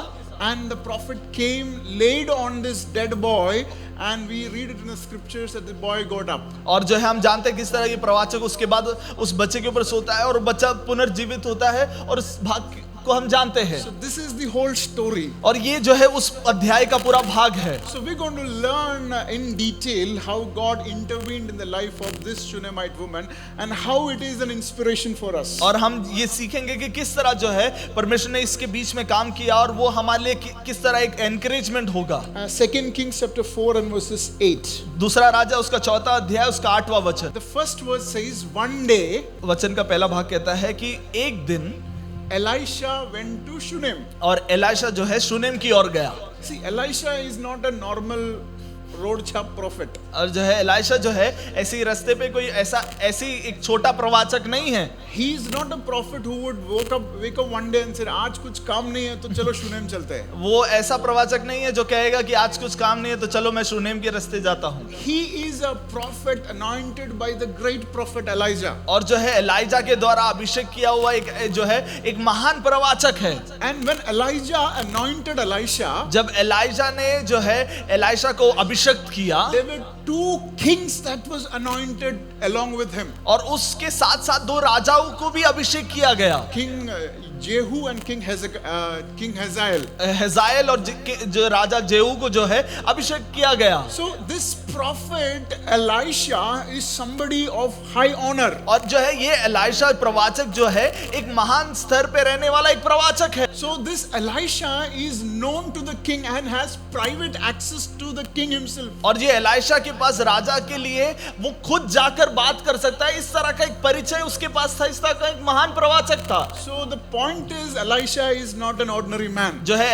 And the prophet came, laid on this dead boy, and we read it in the scriptures that the boy got up. और जो है हम जानते हैं किस तरह ये प्रवाचक उसके बाद उस बच्चे के ऊपर सोता है और बच्चा पुनर्जीवित होता है और इस भाग को हम जानते हैं। So this is the whole story. और ये जो है उस अध्याय का पूरा भाग है। So we're going to learn in detail how God intervened in the life of this Shunammite woman and how it is an inspiration for us. और हम ये सीखेंगे कि किस तरह जो है परमेश्वर ने इसके बीच में काम किया और वो हमारे लिए किस तरह एक एनकरेजमेंट होगा। 2 Kings chapter 4 and verses 8. दूसरा राजा उसका 4वां अध्याय उसका 8वां वचन। The first verse says, one day वचन का पहला भाग कहता है कि एक दिन Elisha went to Shunem. और एलाइशा जो है शुनेम की ओर गया। See, Elisha is not a normal road छाप प्रॉफिट। और जो है एलाइशा जो है ऐसी रास्ते पे कोई ऐसी एक छोटा प्रवाचक नहीं है। He is not a prophet who would wake up one day and say आज कुछ काम नहीं है तो चलो शुनेम चलते हैं। वो ऐसा प्रवाचक नहीं है जो कहेगा कि आज कुछ काम नहीं है तो चलो मैं शुनेम के रास्ते जाता हूँ। He is a prophet anointed by the great prophet Elijah. और जो है एलाइजा के द्वारा अभिषेक किया हुआ एक जो है एक महान प्रवाचक है। And when Elijah anointed Elisha, जब एलाइजा ने जो है एलाइशा को अभिषेक अभिषिक्त किया there were two kings that was anointed along with him. और उसके साथ साथ दो राजाओं को भी अभिषेक किया गया, King Jehu and King Hazael. हजाएल और जो राजा जेहू को जो है अभिषेक किया गया। So this prophet Elisha is somebody of high honor. और जो है ये एलाइशा प्रवाचक जो है एक महान स्तर पे रहने वाला एक प्रवाचक है। So this Elisha is known to the king and has private access to the king himself. और ये एलाइशा के पास राजा के लिए वो खुद जाकर बात कर सकता है, इस तरह का एक परिचय उसके पास था, इस तरह का एक महान प्रवाचक था। So the point is Elisha is not an ordinary man. जो है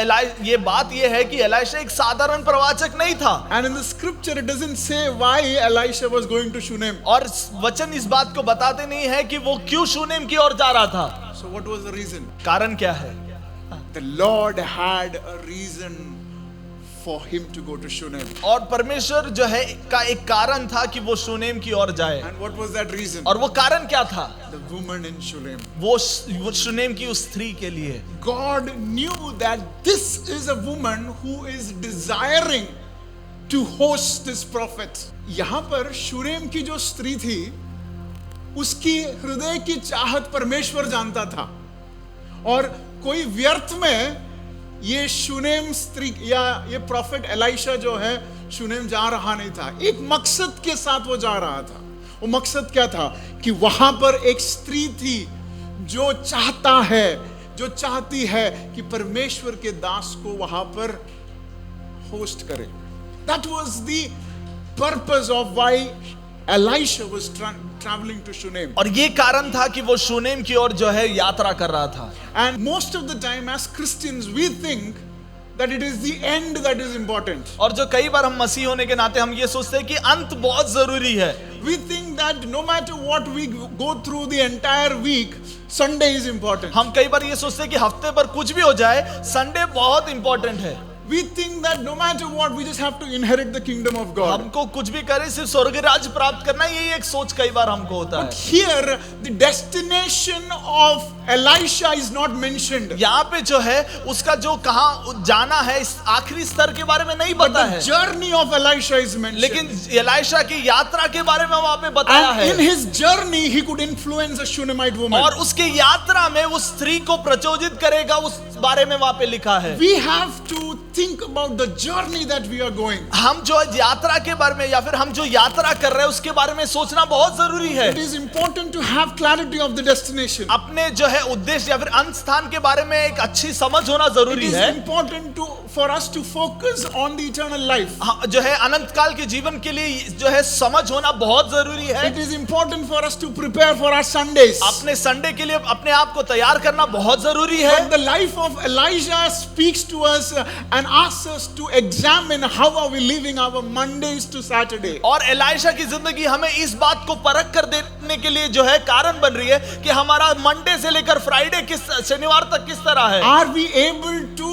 ये बात ये है कि एलाइशा एक साधारण प्रवाचक नहीं था। And in the scripture it doesn't say why Elisha was going to Shunem. और वचन इस बात को बताते नहीं है कि वो क्यों शूनेम की ओर जा रहा था। So what was the reason? कारण क्या है? The Lord had a reason for him to go to Shunem. और परमेश्वर जो है का एक कारण था कि वो शूनेम की ओर जाए। And what was that reason? और वो कारण क्या था? The woman in Shunem. वो शूनेम की उस स्त्री के लिए। God knew that this is a woman who is desiring to host this prophet. यहाँ पर शुनेम की जो स्त्री थी उसकी हृदय की चाहत परमेश्वर जानता था, और कोई व्यर्थ में ये शुनेम स्त्री या ये प्रॉफिट एलाइशा जो है शुनेम जा रहा नहीं था। एक मकसद के साथ वो जा रहा था। वो मकसद क्या था? कि वहां पर एक स्त्री थी जो चाहता है, जो चाहती है कि परमेश्वर के दास को वहां पर होस्ट करे। That was the purpose of why Elisha was traveling to Shunem. और ये कारण था कि वो शूनेम की ओर जो है यात्रा कर रहा था। And most of the time as Christians we think that it is the end that is important. और जो कई बार हम मसीह होने के नाते हम ये सोचते हैं कि अंत बहुत जरूरी है। We think that no matter what we go through the entire week, Sunday is important. हम कई बार ये सोचते हैं कि हफ्ते भर कुछ भी हो जाए, संडे बहुत इंपॉर्टेंट है। We think that no matter what we just have to inherit the kingdom of God. हमको कुछ भी करें सिर्फ स्वर्ग राज्य प्राप्त करना, यही एक सोच कई बार हमको होता But है। here the destination of Elisha is not mentioned. यहाँ पे जो है उसका जो कहाँ जाना है इस आखिरी स्तर के बारे में नहीं But बता the है, journey of Elisha is mentioned. लेकिन एलाइशा की यात्रा के बारे में वहाँ पे बताया And in है। his journey he could influence a Shunammite woman. और उसके यात्रा में उस स्त्री को प्रचोदित करेगा, उस बारे में वहाँ पे लिखा है। We have to think about the journey that we are going. हम जो यात्रा के बारे में या फिर हम जो यात्रा कर रहे हैं उसके बारे में सोचना बहुत जरूरी है। It is important to have clarity of the destination. अपने जो है उद्देश्य या फिर अंत स्थान के बारे में एक अच्छी समझ होना It जरूरी is है। important for us to focus on the eternal life. हाँ, जो है अनंत काल के जीवन के लिए जो है समझ होना बहुत जरूरी है। It is important for us to prepare for our Sundays. अपने संडे के लिए अपने आप को तैयार करना बहुत जरूरी है। But the life of Elijah speaks to us and asks us to examine how are we living our Mondays to Saturday. और एलाइशा की जिंदगी हमें इस बात को परख कर देने के लिए जो है कारण बन रही है कि हमारा मंडे से लेकर फ्राइडे शनिवार तक किस तरह है। Are we able to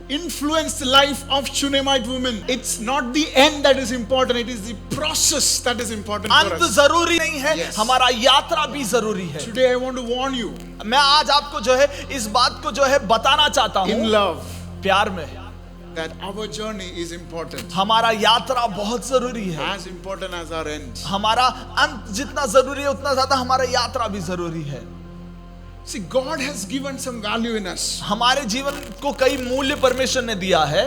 influence the life of Shunammite women? It's not the end that is important, it is the process that is important for अंत us. जरूरी नहीं है, Yes. हमारा यात्रा भी जरूरी है। Today I want to warn you मैं आज आपको जो है इस बात को जो है बताना चाहता in हूँ love प्यार में, that our journey is important, हमारा यात्रा बहुत जरूरी है। as important as our end. हमारा अंत जितना जरूरी है उतना ज्यादा हमारा यात्रा भी जरूरी है। See, God has given some value in us. हमारे जीवन को कई मूल्य परमेश्वर ने दिया है।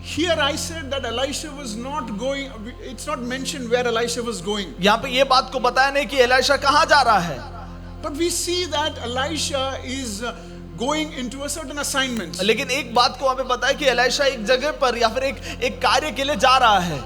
Here I said that Elisha was not going, it's not mentioned where Elisha was going. यहाँ पे ये बात को बताया नहीं कि एलाइशा कहाँ जा रहा है, But we see that Elisha is going into a certain assignment. लेकिन एक बात को वहाँ पे बताया कि एलाइशा एक जगह पर या फिर एक कार्य के लिए जा रहा है।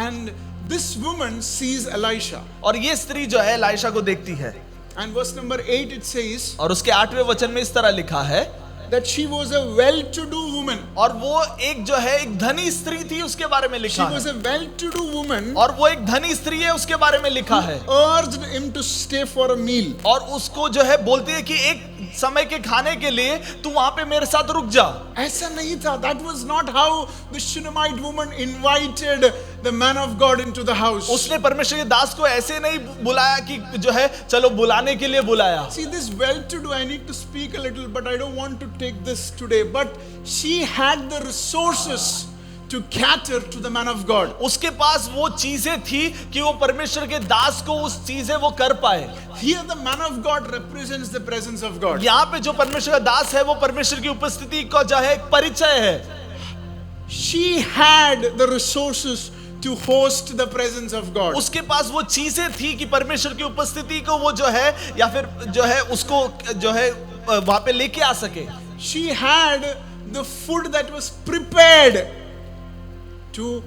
And this woman sees Elisha. और ये स्त्री जो है एलाइशा को देखती है। And verse number 8 it says और उसके 8वें वचन में इस तरह लिखा है that she was a well-to-do woman. और वो एक जो है एक धनी स्त्री थी उसके बारे में She लिखा was है। a well-to-do woman. और वो एक धनी स्त्री है उसके बारे में लिखा है। Urged him to stay for a meal. और उसको जो है बोलती है कि एक समय के खाने के लिए तू वहां पे मेरे साथ रुक जा। ऐसा नहीं था. That was not how the Shunammite woman invited the man of God into the house. उसने परमेश्वर के दास को ऐसे नहीं बुलाया कि जो है चलो बुलाने के लिए बुलाया। See, this well-to-do, I need to speak a little, but I don't want to take this today. But she had the resources to cater to the man of God. उसके पास वो चीजें थी कि वो परमेश्वर के दास को उस चीजें वो कर पाए। Here the man of God represents the presence of God. यहाँ पे जो परमेश्वर का दास है वो परमेश्वर की उपस्थिति का जो है एक परिचय है। She had the resources to host the presence of God. उसके पास वो चीजें थी कि परमेश्वर की उपस्थिति को वो जो है या फिर जो है उसको जो है वहां पे लेके आ सके। She had the food that was prepared to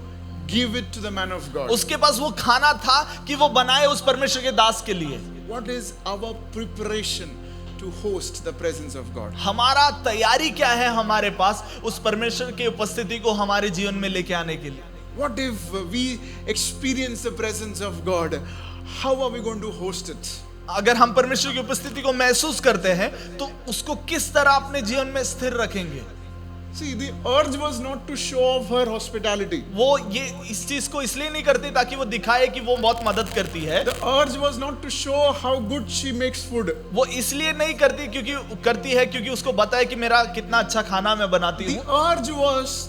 give it to the man of God. उसके पास वो खाना था कि वो बनाए उस परमेश्वर के दास के लिए। What is our preparation to host the presence of God? हमारा तैयारी क्या है हमारे पास उस परमेश्वर की उपस्थिति को हमारे जीवन में लेके आने के लिए? What if we experience the presence of God? How are we going to host it? अगर हम परमेश्वर की उपस्थिति को महसूस करते हैं तो उसको किस तरह अपने जीवन में स्थिर रखेंगे? See, the urge was not to show off her hospitality. वो ये इस चीज को इसलिए नहीं करती ताकि वो दिखाए कि वो बहुत मदद करती है। The urge was not to show how good she makes food. वो इसलिए नहीं करती क्योंकि उसको पता है कि मेरा कितना अच्छा खाना मैं बनाती The हूँ। urge was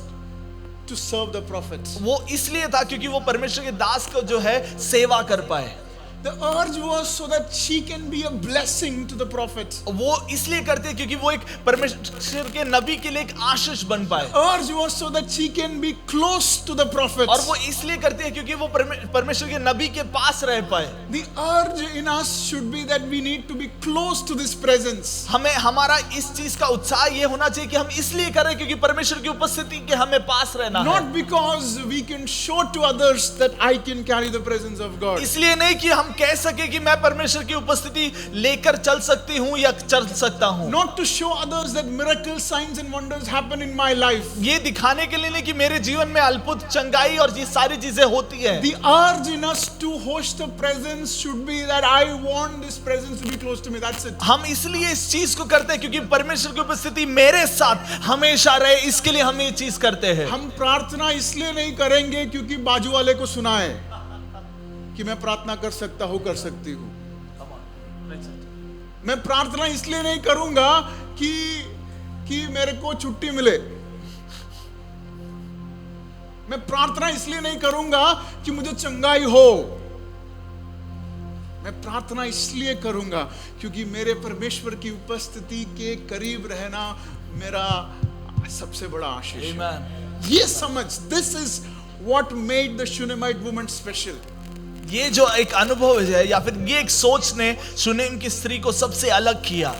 to serve the prophets. वो इसलिए था क्योंकि वो परमेश्वर के दास को जो है सेवा कर पाए। The urge was so that she can be a blessing to the prophets. वो इसलिए करते हैं क्योंकि वो एक परमेश्वर के नबी के लिए एक आशीष बन पाए। Urge was so that she can be close to the prophets. और वो इसलिए करते हैं क्योंकि वो परमेश्वर के नबी के पास रह पाए। The urge in us should be that we need to be close to this presence. हमें हमारा इस चीज का उत्साह ये होना चाहिए कि हम इसलिए करें क्योंकि परमेश्वर की उपस्थिति के हमें पास रहना है। Not because we can show to others that I can carry the presence of God. इसलिए नहीं कि हम कह सके कि मैं परमेश्वर की उपस्थिति लेकर चल सकती हूँ या चल सकता हूँ। Not to show others that miracles, signs and wonders happen in my life. ये दिखाने के लिए नहीं कि मेरे जीवन में अद्भुत चंगाई और ये सारी चीजें होती है। The urge in us to host the presence should be that I want this presence to be close to me. That's it. हम इसलिए इस चीज को करते हैं क्योंकि परमेश्वर की उपस्थिति मेरे साथ हमेशा रहे, इसके लिए हम ये चीज करते हैं। हम प्रार्थना इसलिए नहीं करेंगे क्योंकि बाजू वाले को सुनाए कि मैं प्रार्थना कर सकता हूं, कर सकती हूं। मैं प्रार्थना इसलिए नहीं करूंगा कि मेरे को छुट्टी मिले। मैं प्रार्थना इसलिए नहीं करूंगा कि मुझे चंगाई हो। मैं प्रार्थना इसलिए करूंगा क्योंकि मेरे परमेश्वर की उपस्थिति के करीब रहना मेरा सबसे बड़ा आशीष है। Amen. ये समझ, this is what made the Shunammite woman special. ये जो एक अनुभव है या फिर ये एक सोच ने शुनेम की स्त्री को सबसे अलग किया।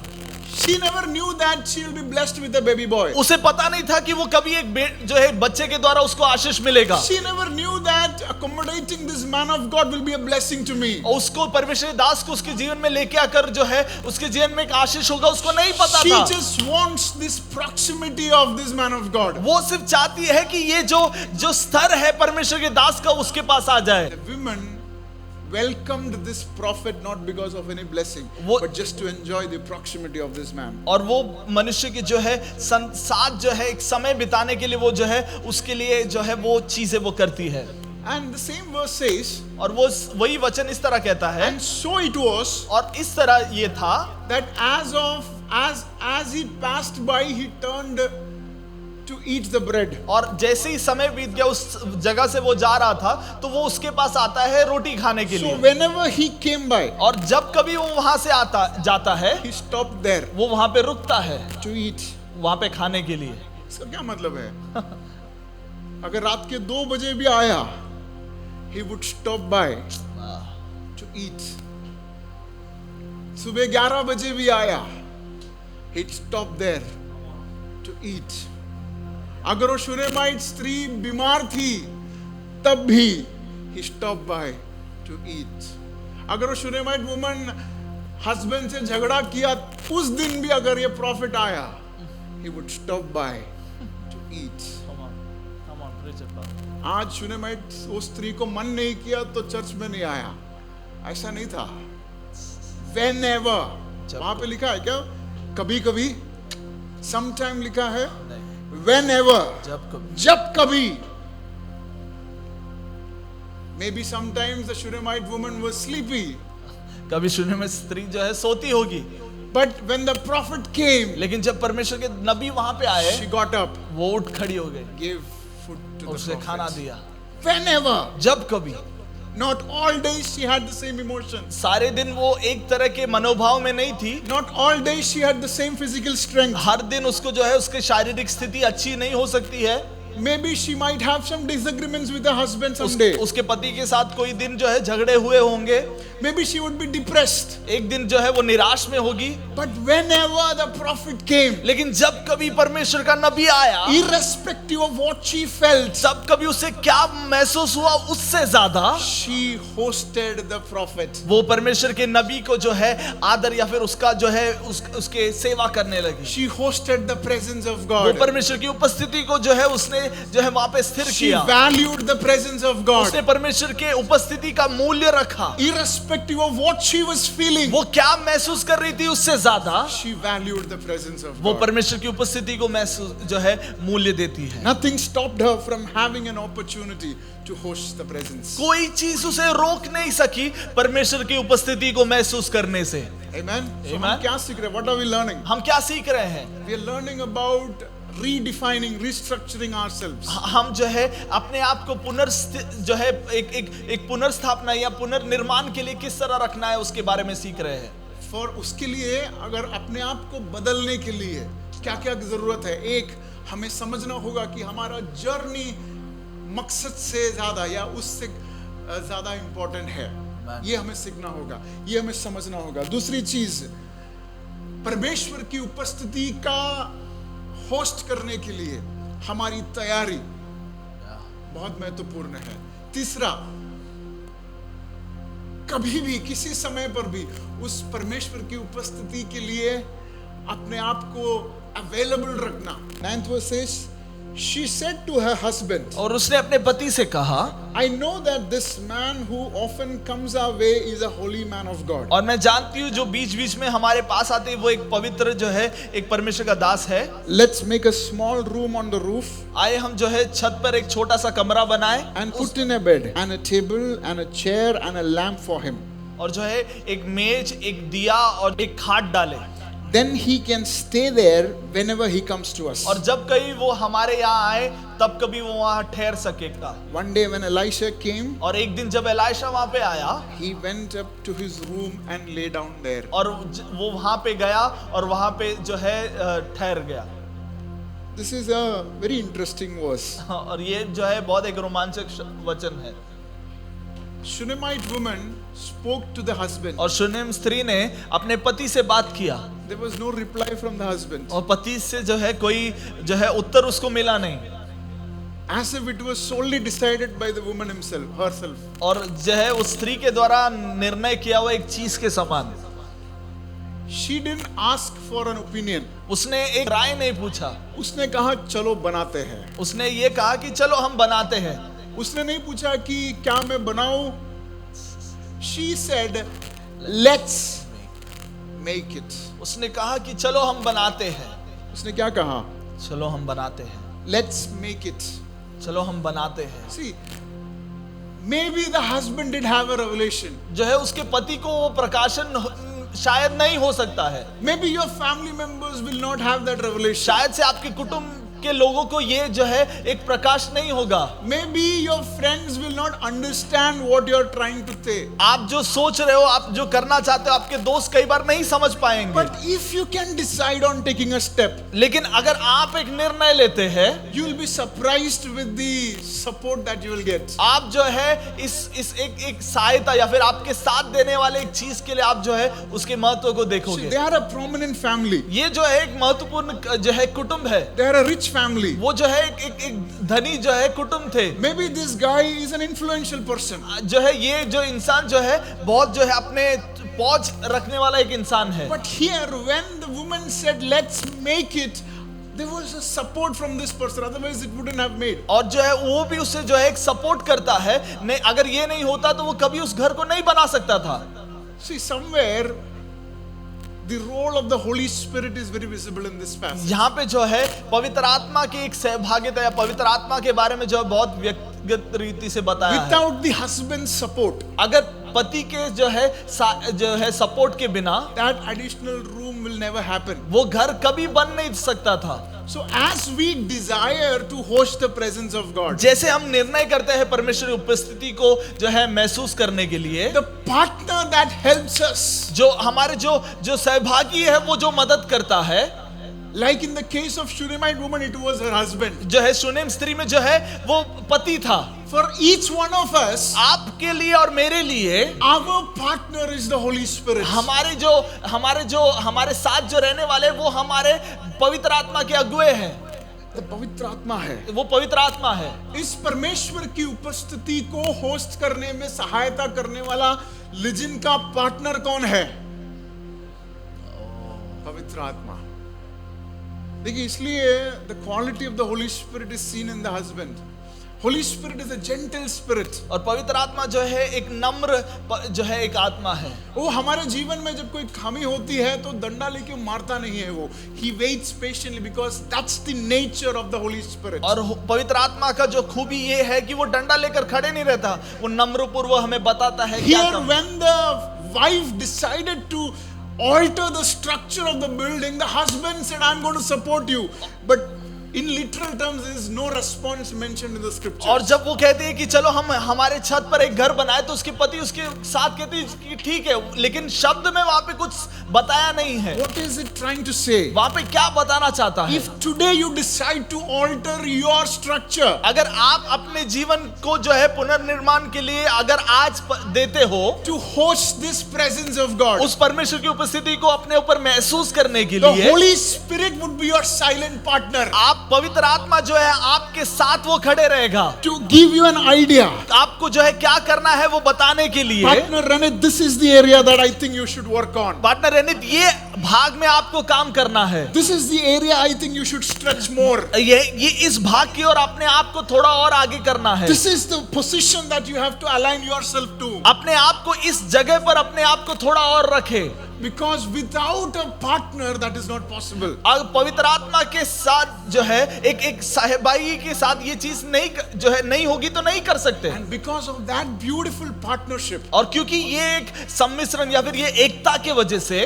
She never knew that she will be blessed with a baby boy. उसे पता नहीं था कि वो कभी एक जो है बच्चे के द्वारा उसको आशीष मिलेगा। She never knew that accommodating this man of God will be a blessing to me. और उसको परमेश्वर दास को उसके जीवन में लेके आकर जो है उसके जीवन में एक आशीष होगा, उसको नहीं पता She था। just wants this proximity of this man of God. वो सिर्फ चाहती है कि ये जो स्तर है परमेश्वर के दास का उसके पास आ जाए। The women welcomed this prophet not because of any blessing, but just to enjoy the proximity of this man. और वो मनुष्य की जो है साथ जो है एक समय बिताने के लिए वो जो है उसके लिए जो है वो चीजें वो करती है। And the same verse says, और वो वही वचन इस तरह कहता है, and so it was और इस तरह ये था that as he passed by, he turned to eat the bread. और जैसे ही समय बीत गया उस जगह से वो जा रहा था तो वो उसके पास आता है रोटी खाने के So लिए। whenever he came by, और जब कभी वो वहां से जाता है he stopped there वो वहां पे रुकता है to eat. वहां पे खाने के लिए। इसका क्या मतलब है? अगर रात के 2 बजे भी आया, he would stop by to eat. सुबह 11 बजे भी आया, he'd stop there to eat. अगर वो शुनेमाइट स्त्री बीमार थी तब भी he stopped by to eat. अगर वो शुनेमाइट वुमन हस्बैंड से झगड़ा किया उस दिन भी अगर ये प्रॉफिट आया, he would stop by to eat. आज शुनेमाइट वो स्त्री को मन नहीं किया तो चर्च में नहीं आया, ऐसा नहीं था। Whenever, वहां पे लिखा है क्या? कभी कभी, sometime लिखा है, whenever, जब कभी। Maybe sometimes the Shunammite woman was sleepy. कभी शुरू में स्त्री जो है सोती होगी, But when the prophet came, लेकिन जब परमेश्वर के नबी वहां पे आए she got up, वो उठ खड़ी हो गई, gave food to और the उसे खाना prophets. दिया। Whenever, जब कभी, not all days she had the same emotions. सारे दिन वो एक तरह के मनोभाव में नहीं थी। Not all days she had the same physical strength. हर दिन उसको जो है उसकी शारीरिक स्थिति अच्छी नहीं हो सकती है। Maybe she might have some disagreements with her husband someday. उसके पति के साथ कोई दिन जो है झगड़े हुए होंगे। Maybe she would be depressed. एक दिन जो है वो निराश में होगी। But whenever the prophet came, लेकिन जब कभी परमेश्वर का नबी आया, irrespective of what she felt, तब कभी उसे क्या महसूस हुआ, उससे ज्यादा she hosted the prophet. वो परमेश्वर के नबी को जो है आदर या फिर उसका जो है उसके सेवा करने लगी। She hosted the presence of वो God. परमेश्वर की उपस्थिति को जो है उसने जो है वहां पे स्थिर She किया। valued the presence of God. उसने परमेश्वर के उपस्थिति का मूल्य रखा। Irrespective of what she was feeling, वो क्या महसूस कर रही थी, उससे ज्यादा she valued the presence of वो God. परमेश्वर की उपस्थिति को महसूस जो है मूल्य देती है। Nothing stopped her from having an opportunity to host the presence. कोई चीज उसे रोक नहीं सकी परमेश्वर की उपस्थिति को महसूस करने से। Amen. So Amen. हम क्या सीख रहे हैं? What are we learning? हम क्या सीख रहे हैं? We are learning about redefining, restructuring ourselves. हम जो है अपने आप को जो है एक पुनर्स्थापना या पुनर्निर्माण के लिए किस तरह रखना है उसके बारे में सीख रहे हैं। For उसके लिए अगर अपने आप को बदलने के लिए क्या क्या जरूरत है? एक, हमें समझना होगा कि हमारा जर्नी मकसद से ज्यादा या उससे ज्यादा इंपॉर्टेंट है। ये हमें सीखना होगा, ये हमें समझना होगा। दूसरी चीज, परमेश्वर की उपस्थिति का होस्ट करने के लिए हमारी तैयारी बहुत महत्वपूर्ण है। तीसरा, कभी भी किसी समय पर भी उस परमेश्वर की उपस्थिति के लिए अपने आप को अवेलेबल रखना। 9th verse says, she said to her husband, और उसने अपने पति से कहा, I know that this man who often comes our way is a holy man of God. और मैं जानती हूँ जो बीच बीच में हमारे पास आते हैं वो एक पवित्र जो है एक परमेश्वर का दास है। Let's make a small room on the roof आए हम जो है छत पर एक छोटा सा कमरा बनाए and put in a bed and a table and a chair and a lamp for him. और जो है एक मेज, एक दिया और एक खाट डाले। Then he can stay there whenever he comes to us. और जब कभी वो हमारे यहाँ आए तब कभी वो वहाँ ठहर सकेगा। One day when Elisha came, और एक दिन जब एलाइशा वहाँ पे आया he went up to his room and lay down there. और वो वहाँ पे गया और वहाँ पे जो है ठहर गया। This is a very interesting verse. और ये जो है बहुत एक रोमांचक वचन है। Shunammite woman spoke to the husband. और शुनेम स्त्री ने अपने पति से बात किया There was no reply from the husband. और पति से जो है कोई जो है उत्तर उसको मिला नहीं, As if it was solely decided by the woman herself. और जो है उस स्त्री के द्वारा निर्णय किया हुआ एक चीज के समान। She didn't ask for an opinion. उसने एक राय नहीं पूछा, उसने कहा चलो बनाते हैं। उसने ये कहा कि चलो हम बनाते हैं। उसने नहीं पूछा कि क्या मैं बनाऊं। She said, let's make it. उसने कहा कि चलो हम बनाते हैं। उसने क्या कहा? चलो हम बनाते हैं। Let's make it. चलो हम बनाते हैं। See, maybe the husband did have a revelation. जो है उसके पति को वो प्रकाशन शायद नहीं हो सकता है। Maybe your family members will not have that revelation. शायद से आपके कुटुंब के लोगों को ये जो है एक प्रकाश नहीं होगा। Maybe your friends will not understand what you are trying to say. आप जो सोच रहे हो, आप जो करना चाहते हो, आपके दोस्त कई बार नहीं समझ पाएंगे। But if you can decide on taking a step, लेकिन अगर आप एक निर्णय लेते हैं, you will be surprised with the support that you will get. आप जो है इस एक सहायता या फिर आपके साथ देने वाले एक चीज के लिए आप जो है उसके महत्व को See, देखोगे। they are a prominent family. ये जो है एक महत्वपूर्ण जो है कुटुंब है। They are a rich family. वो जो है एक धनी जो है कुटुंब थे। Maybe this guy is an influential person. जो है ये जो इंसान जो है बहुत जो है अपने पहुंच रखने वाला एक इंसान है। But here, when the woman said, let's make it, there was a support from this person. Otherwise, it wouldn't have made. और जो है वो भी उससे जो है एक सपोर्ट करता है। नहीं, अगर ये नहीं होता तो वो कभी उस घर को नहीं बना सकता था। See, somewhere, the role of the Holy Spirit is very visible in this passage. यहाँ पे जो है पवित्र आत्मा की एक सहभागिता या पवित्र आत्मा के बारे में जो है बहुत व्यक्तिगत रीति से बताया है। Without the husband's support, अगर पति के जो है सपोर्ट के बिना that additional room will never happen. वो घर कभी बन नहीं सकता था। So as we desire to host the presence of God, जैसे हम निर्णय करते हैं परमेश्वर की उपस्थिति को जो है महसूस करने के लिए, the partner that helps us, जो हमारे जो सहभागी है वो जो मदद करता है, like in the case of Shunammite woman, it was her husband. जो है शूनेम स्त्री में जो है वो पति था. For each one of us, आपके लिए और मेरे लिए our partner is the Holy Spirit. हमारे साथ जो रहने वाले वो हमारे पवित्र आत्मा के अगुए हैं. The पवित्र आत्मा है. वो पवित्र आत्मा है. इस परमेश्वर की उपस्थिति को होस्ट करने में सहायता करने वाला लिजिन का पार्टनर कौन है? पवित्र आत्मा. देखिए, इसलिए the quality of the Holy Spirit is seen in the husband. Holy Spirit is a gentle spirit. और पवित्र आत्मा जो है एक नम्र जो है एक आत्मा है. वो हमारे जीवन में जब कोई खामी होती है तो डंडा लेके मारता नहीं है वो. He waits patiently because that's the nature of the Holy Spirit. और पवित्र आत्मा का जो खूबी ये है कि वो डंडा लेकर खड़े नहीं रहता, वो नम्र पूर्वक हमें बताता है क्या Here, करना. when the wife decided to alter the structure of the building, the husband said, I'm going to support you. But in literal terms, there is no response mentioned in the scripture. और जब वो कहती है कि चलो हम हमारे छत पर एक घर बनाए, तो उसके पति उसके साथ कहती है कि ठीक है, लेकिन शब्द में वहां पे कुछ बताया नहीं है. What is it trying to say? वहां पे क्या बताना चाहता है? If today you decide to alter your structure, अगर आप अपने जीवन को जो है पुनर्निर्माण के लिए अगर आज देते हो, to host this presence of God, उस परमेश्वर की उपस्थिति को अपने ऊपर महसूस करने के the लिए, Holy Spirit would be your silent partner. आप पवित्र आत्मा जो है आपके साथ वो खड़े रहेगा. To give you an idea, आपको जो है क्या करना है वो बताने के लिए. partner Ranit, this is the area that I think you should work on. Partner Renit, ये भाग में आपको काम करना है. This is the area I think you should stretch more. ये इस भाग की ओर अपने आप को थोड़ा और आगे करना है. This is the position that you have to align yourself to. अपने आप को इस जगह पर अपने आप को थोड़ा और रखे. Because without a partner that is not possible. अब पवित्र आत्मा के साथ जो है एक सहभागी के साथ ये चीज नहीं होगी तो नहीं कर सकते. And because of that beautiful partnership, और क्योंकि ये एक सम्मिश्रण या फिर ये एकता के वजह से,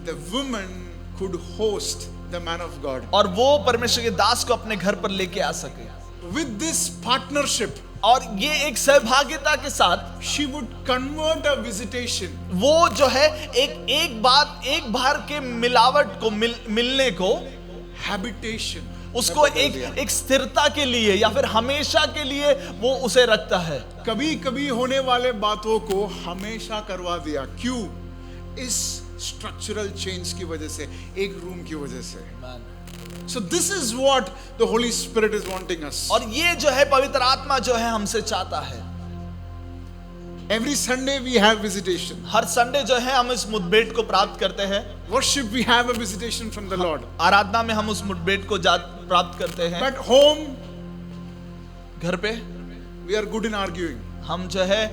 the woman could host the man of God. और वो परमेश्वर के दास को अपने घर पर लेके आ सके. With this partnership, और ये एक सहभागिता के साथ she would convert a visitation, वो जो है एक बार के मिलावट को मिलने को habitation, उसको एक स्थिरता के लिए या फिर हमेशा के लिए वो उसे रखता है. कभी कभी होने वाले बातों को हमेशा करवा दिया. क्यों? इस स्ट्रक्चरल चेंज की वजह से, एक रूम की वजह से. So this is what the Holy Spirit is wanting us. और ये जो है पवित्र आत्मा जो है हमसे चाहता है. Every Sunday we have visitation. Her Sunday जो है हम इस मुठभेड़ को प्राप्त करते हैं. Worship we have a visitation from the Lord. आराधना में हम उस मुठभेड़ को प्राप्त करते हैं. But home, घर पे we are good in arguing. हम जो है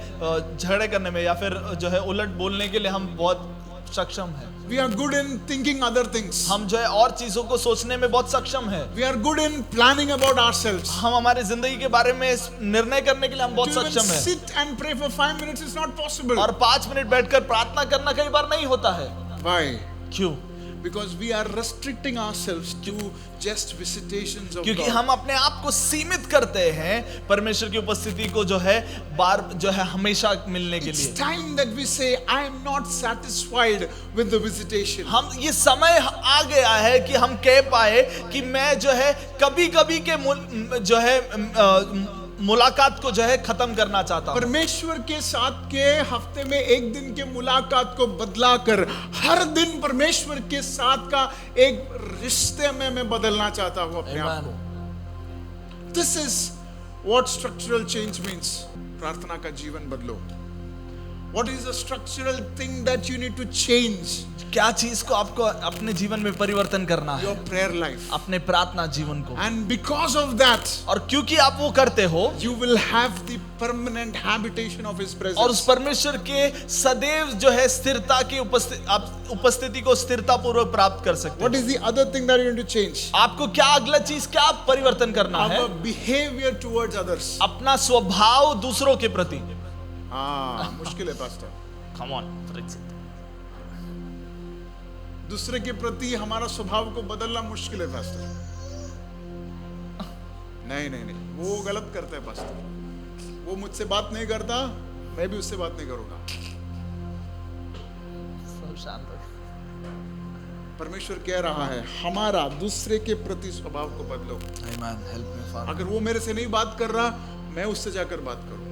झगड़े करने में या फिर जो है उलट बोलने के लिए हम बहुत सक्षम है. We are good in thinking other things. हम जो है और चीजों को सोचने में बहुत सक्षम है. We are good in planning about ourselves. हम हमारे जिंदगी के बारे में निर्णय करने के लिए हम बहुत To even सक्षम है. sit and pray for 5 minutes is not possible. और 5 मिनट बैठकर प्रार्थना करना कई बार नहीं होता है. Why? क्यों? Because we are restricting ourselves to just visitations of क्योंकि God. हम अपने आप को सीमित करते हैं परमेश्वर की उपस्थिति को जो है बार जो है हमेशा मिलने के It's लिए. time that we say, I am not satisfied with the visitation. हम ये समय आ गया है कि हम कह पाए कि मैं जो है कभी-कभी के जो है मुलाकात को जो है खत्म करना चाहता हूं. परमेश्वर के साथ के हफ्ते में एक दिन के मुलाकात को बदला कर हर दिन परमेश्वर के साथ का एक रिश्ते में मैं बदलना चाहता हूं अपने आप को. This is what structural change means. प्रार्थना का जीवन बदलो. What is the structural thing that you need to change? क्या चीज को आपको अपने जीवन में परिवर्तन करना है? Your prayer life. अपने प्रार्थना जीवन को. And because of that, और क्योंकि आप वो करते हो, you will have the permanent habitation of His presence. और उस परमेश्वर के सदैव जो है स्थिरता की उपस्थिति को स्थिरता पूर्वक प्राप्त कर सकते What हैं. is the other thing that you need to change? आपको क्या अगला चीज क्या परिवर्तन करना है? Our behavior towards others. अपना स्वभाव दूसरों के प्रति. मुश्किल है पास्टर. Come on, दूसरे के प्रति हमारा स्वभाव को बदलना मुश्किल है पास्टर. नहीं नहीं नहीं, वो गलत करता है पास्टर, वो मुझसे बात नहीं करता, मैं भी उससे बात नहीं करूंगा। सब शांत हो। परमेश्वर कह रहा है हमारा दूसरे के प्रति स्वभाव को बदलो। Amen. Help me, Father. अगर वो मेरे से नहीं बात कर रहा, मैं उससे जाकर बात करूं।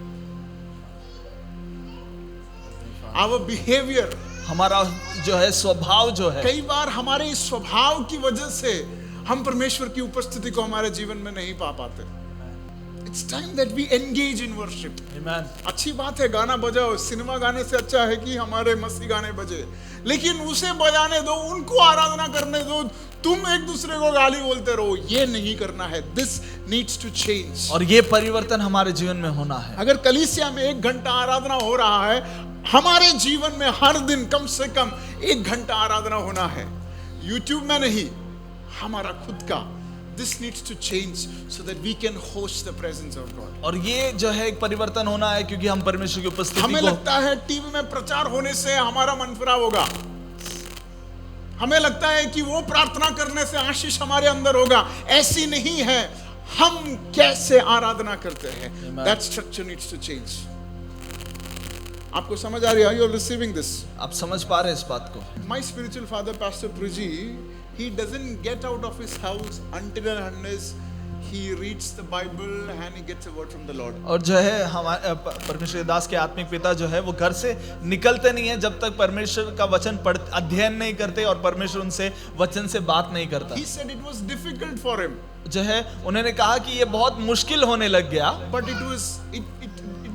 Our behavior, हमारा जो है स्वभाव जो है, कई बार हमारे इस स्वभाव की वजह से हम परमेश्वर की उपस्थिति को हमारे जीवन में नहीं पा पाते। It's time that we engage in worship. Amen. अच्छी बात है गाना बजाओ, सिनेमा गाने से अच्छा है कि हमारे मसीह गाने बजे, लेकिन उसे बजाने दो, उनको आराधना करने दो। तुम एक दूसरे को गाली बोलते रहो, ये नहीं करना है। This needs to change. और ये परिवर्तन हमारे जीवन में होना है। अगर कलीसिया में 1 घंटा आराधना हो रहा है, हमारे जीवन में हर दिन कम से कम 1 घंटा आराधना होना है। YouTube में नहीं, हमारा खुद का। This needs to change so that we can host the presence of God. और ये जो है एक परिवर्तन होना है, क्योंकि हम परमेश्वर की उपस्थिति हमें को, लगता है टीवी में प्रचार होने से हमारा मन फिराव होगा। हमें लगता है कि वो प्रार्थना करने से आशीष हमारे अंदर होगा। ऐसी नहीं है। हम कैसे आराधना करते हैं, that structure needs to change. आपको समझ आ रही है? You are receiving this? आप समझ पा रहे हैं इस बात को? My spiritual father, Pastor Priji, he doesn't get out of his house until and unless he reads the Bible and he gets a word from the Lord. और जो है हमारे परमेश्वर के दास के आत्मिक पिता जो है, वो घर से निकलते नहीं है जब तक परमेश्वर का वचन पढ़ अध्ययन नहीं करते और परमेश्वर उनसे वचन से बात नहीं करता। He said it was difficult for him, जो है उन्होंने कहा कि ये बहुत मुश्किल होने लग गया, but it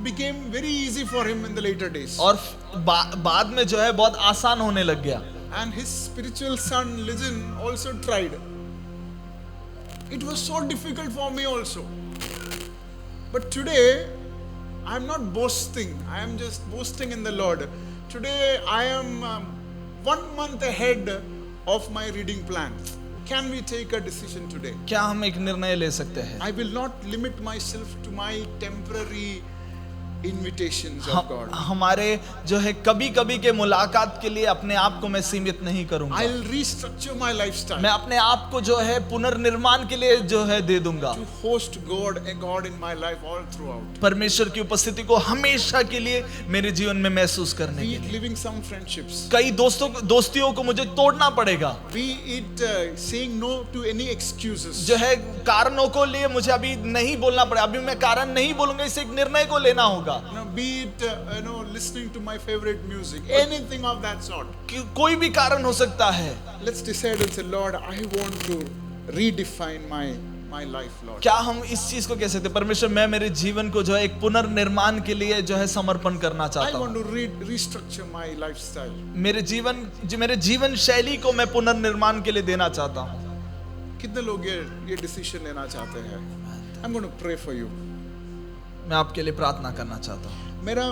became very easy for him in the later days. और बाद में जो है बहुत आसान होने लग गया। And his spiritual son Lizen also tried. It was so difficult for me also. But today, I am not boasting. I am just boasting in the Lord. Today, I am 1 month ahead of my reading plan. Can we take a decision today? क्या हम एक निर्णय ले सकते हैं? I will not limit myself to my temporary invitations of God. हमारे जो है कभी कभी के मुलाकात के लिए अपने आप को मैं सीमित नहीं करूंगा। I'll restructure my lifestyle मैं अपने आप को जो है पुनर्निर्माण के लिए जो है दे दूंगा, to host God in my life all throughout. परमेश्वर की उपस्थिति को हमेशा के लिए मेरे जीवन में महसूस करने Be के it लिए। living some friendships, कई दोस्तियों को मुझे तोड़ना पड़ेगा, be it saying no to any excuses. जो है कारणों को लिए मुझे अभी नहीं बोलना पड़ेगा, अभी मैं कारण नहीं बोलूंगा, इसे एक निर्णय को लेना होगा। Be it listening to my favorite music, anything of that sort. कोई भी कारण हो सकता है। Let's decide and say, Lord, I want to redefine my life, Lord. क्या हम इस चीज को कह सकते हैं, परमेश्वर मैं मेरे जीवन को जो है एक पुनर्निर्माण के लिए जो है समर्पण करना I चाहता want हूँ। to restructure my lifestyle. मेरे जीवन शैली को मैं पुनर्निर्माण के लिए देना चाहता हूँ। कितने लोग ये डिसीजन लेना चाहते हैं? I'm going to pray for you. मैं आपके लिए प्रार्थना करना चाहता हूँ। मेरा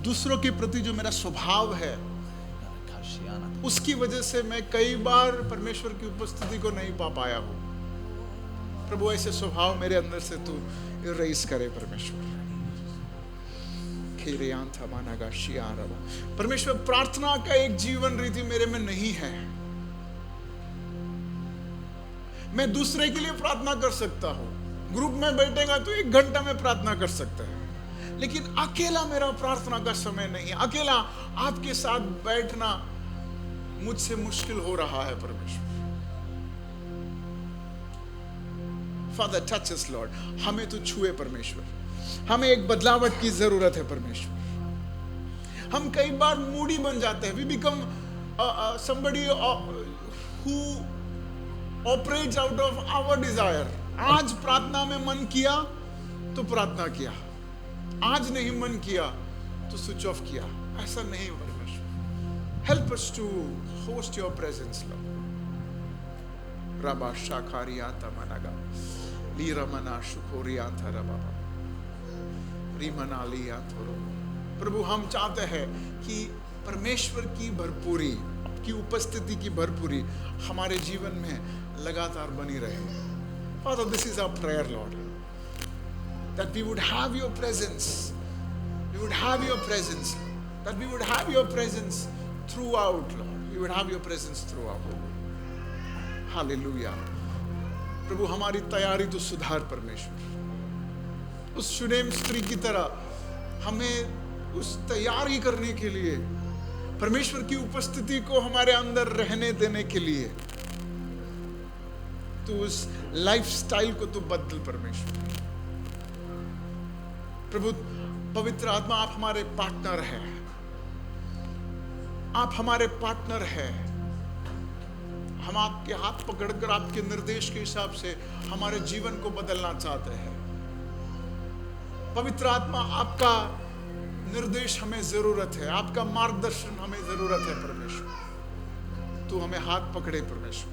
दूसरों के प्रति जो मेरा स्वभाव है, उसकी वजह से मैं कई बार परमेश्वर की उपस्थिति को नहीं पा पाया हूँ। प्रभु ऐसे स्वभाव मेरे अंदर से तू इरेज करे परमेश्वर। परमेश्वर, प्रार्थना का एक जीवन रीति मेरे में नहीं है। मैं दूसरे के लिए प्रार्थना कर सकता हूँ, ग्रुप में बैठेगा तो 1 घंटा में प्रार्थना कर सकता है, लेकिन अकेला मेरा प्रार्थना का समय नहीं है। अकेला आपके साथ बैठना मुझसे मुश्किल हो रहा है परमेश्वर। फादर, टच अस लॉर्ड, हमें तो छुए परमेश्वर। हमें एक बदलावट की जरूरत है परमेश्वर। हम कई बार मूडी बन जाते हैं। We become somebody who operates out of our desire. आज प्रार्थना में मन किया तो प्रार्थना किया, आज नहीं मन किया तो स्विच ऑफ किया। ऐसा नहीं परमेश्वर। Help us to host your presence Lord. रबा शाखारिया तमनगा लीरमना शुकोरिया थरबा रीमना लिया थोरो। प्रभु, हम चाहते हैं कि परमेश्वर की भरपूरी, की उपस्थिति की भरपूरी हमारे जीवन में लगातार बनी रहे। Father, this is our prayer, Lord, that we would have your presence. We would have your presence. That we would have your presence throughout, Lord. We would have your presence throughout. Hallelujah. प्रभु हमारी तैयारी तो सुधार परमेश्वर, उस शुनेम स्त्री की तरह हमें उस तैयारी करने के लिए, परमेश्वर की उपस्थिति को हमारे अंदर रहने देने के लिए तो उस लाइफस्टाइल को तो बदल परमेश्वर। प्रभु पवित्र आत्मा, आप हमारे पार्टनर हैं, आप हमारे पार्टनर हैं। हम आपके हाथ पकड़कर आपके निर्देश के हिसाब से हमारे जीवन को बदलना चाहते हैं। पवित्र आत्मा, आपका निर्देश हमें जरूरत है, आपका मार्गदर्शन हमें जरूरत है परमेश्वर। तू हमें हाथ पकड़े परमेश्वर।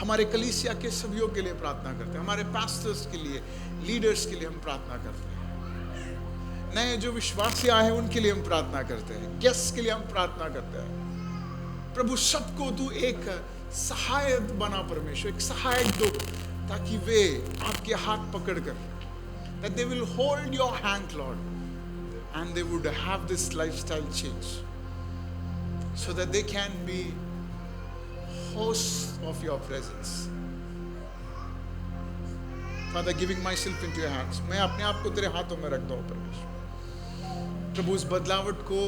हमारे कलीसिया के सभ्यों के लिए प्रार्थना करते हैं, हमारे पास्टर्स के लिए, लीडर्स के लिए हम प्रार्थना करते हैं, नए जो विश्वासी आए हैं उनके लिए हम प्रार्थना करते हैं, गेस्ट के लिए हम प्रार्थना करते हैं। प्रभु सबको तू एक सहायक बना परमेश्वर, एक सहायक दो, ताकि वे आपके हाथ पकड़कर, that they will hold your hand, Lord, and they would have this lifestyle change, so that they can be hosts of your presence. Father, giving myself into your hands, मैं अपने आप को तेरे हाथों में रखता हूँ परमेश्वर। प्रभु इस बदलावट को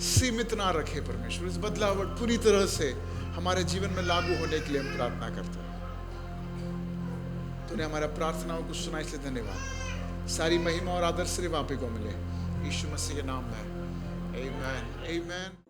सीमित ना रखे परमेश्वर, इस बदलावट पूरी तरह से हमारे जीवन में लागू होने के लिए हम प्रार्थना करते हैं। तूने हमारा प्रार्थनाओं को सुना, इसलिए धन्यवाद। सारी महिमा और आदर सिर्फ आप ही को मिले, यीशु मसीह के नाम में, आमीन, आमीन।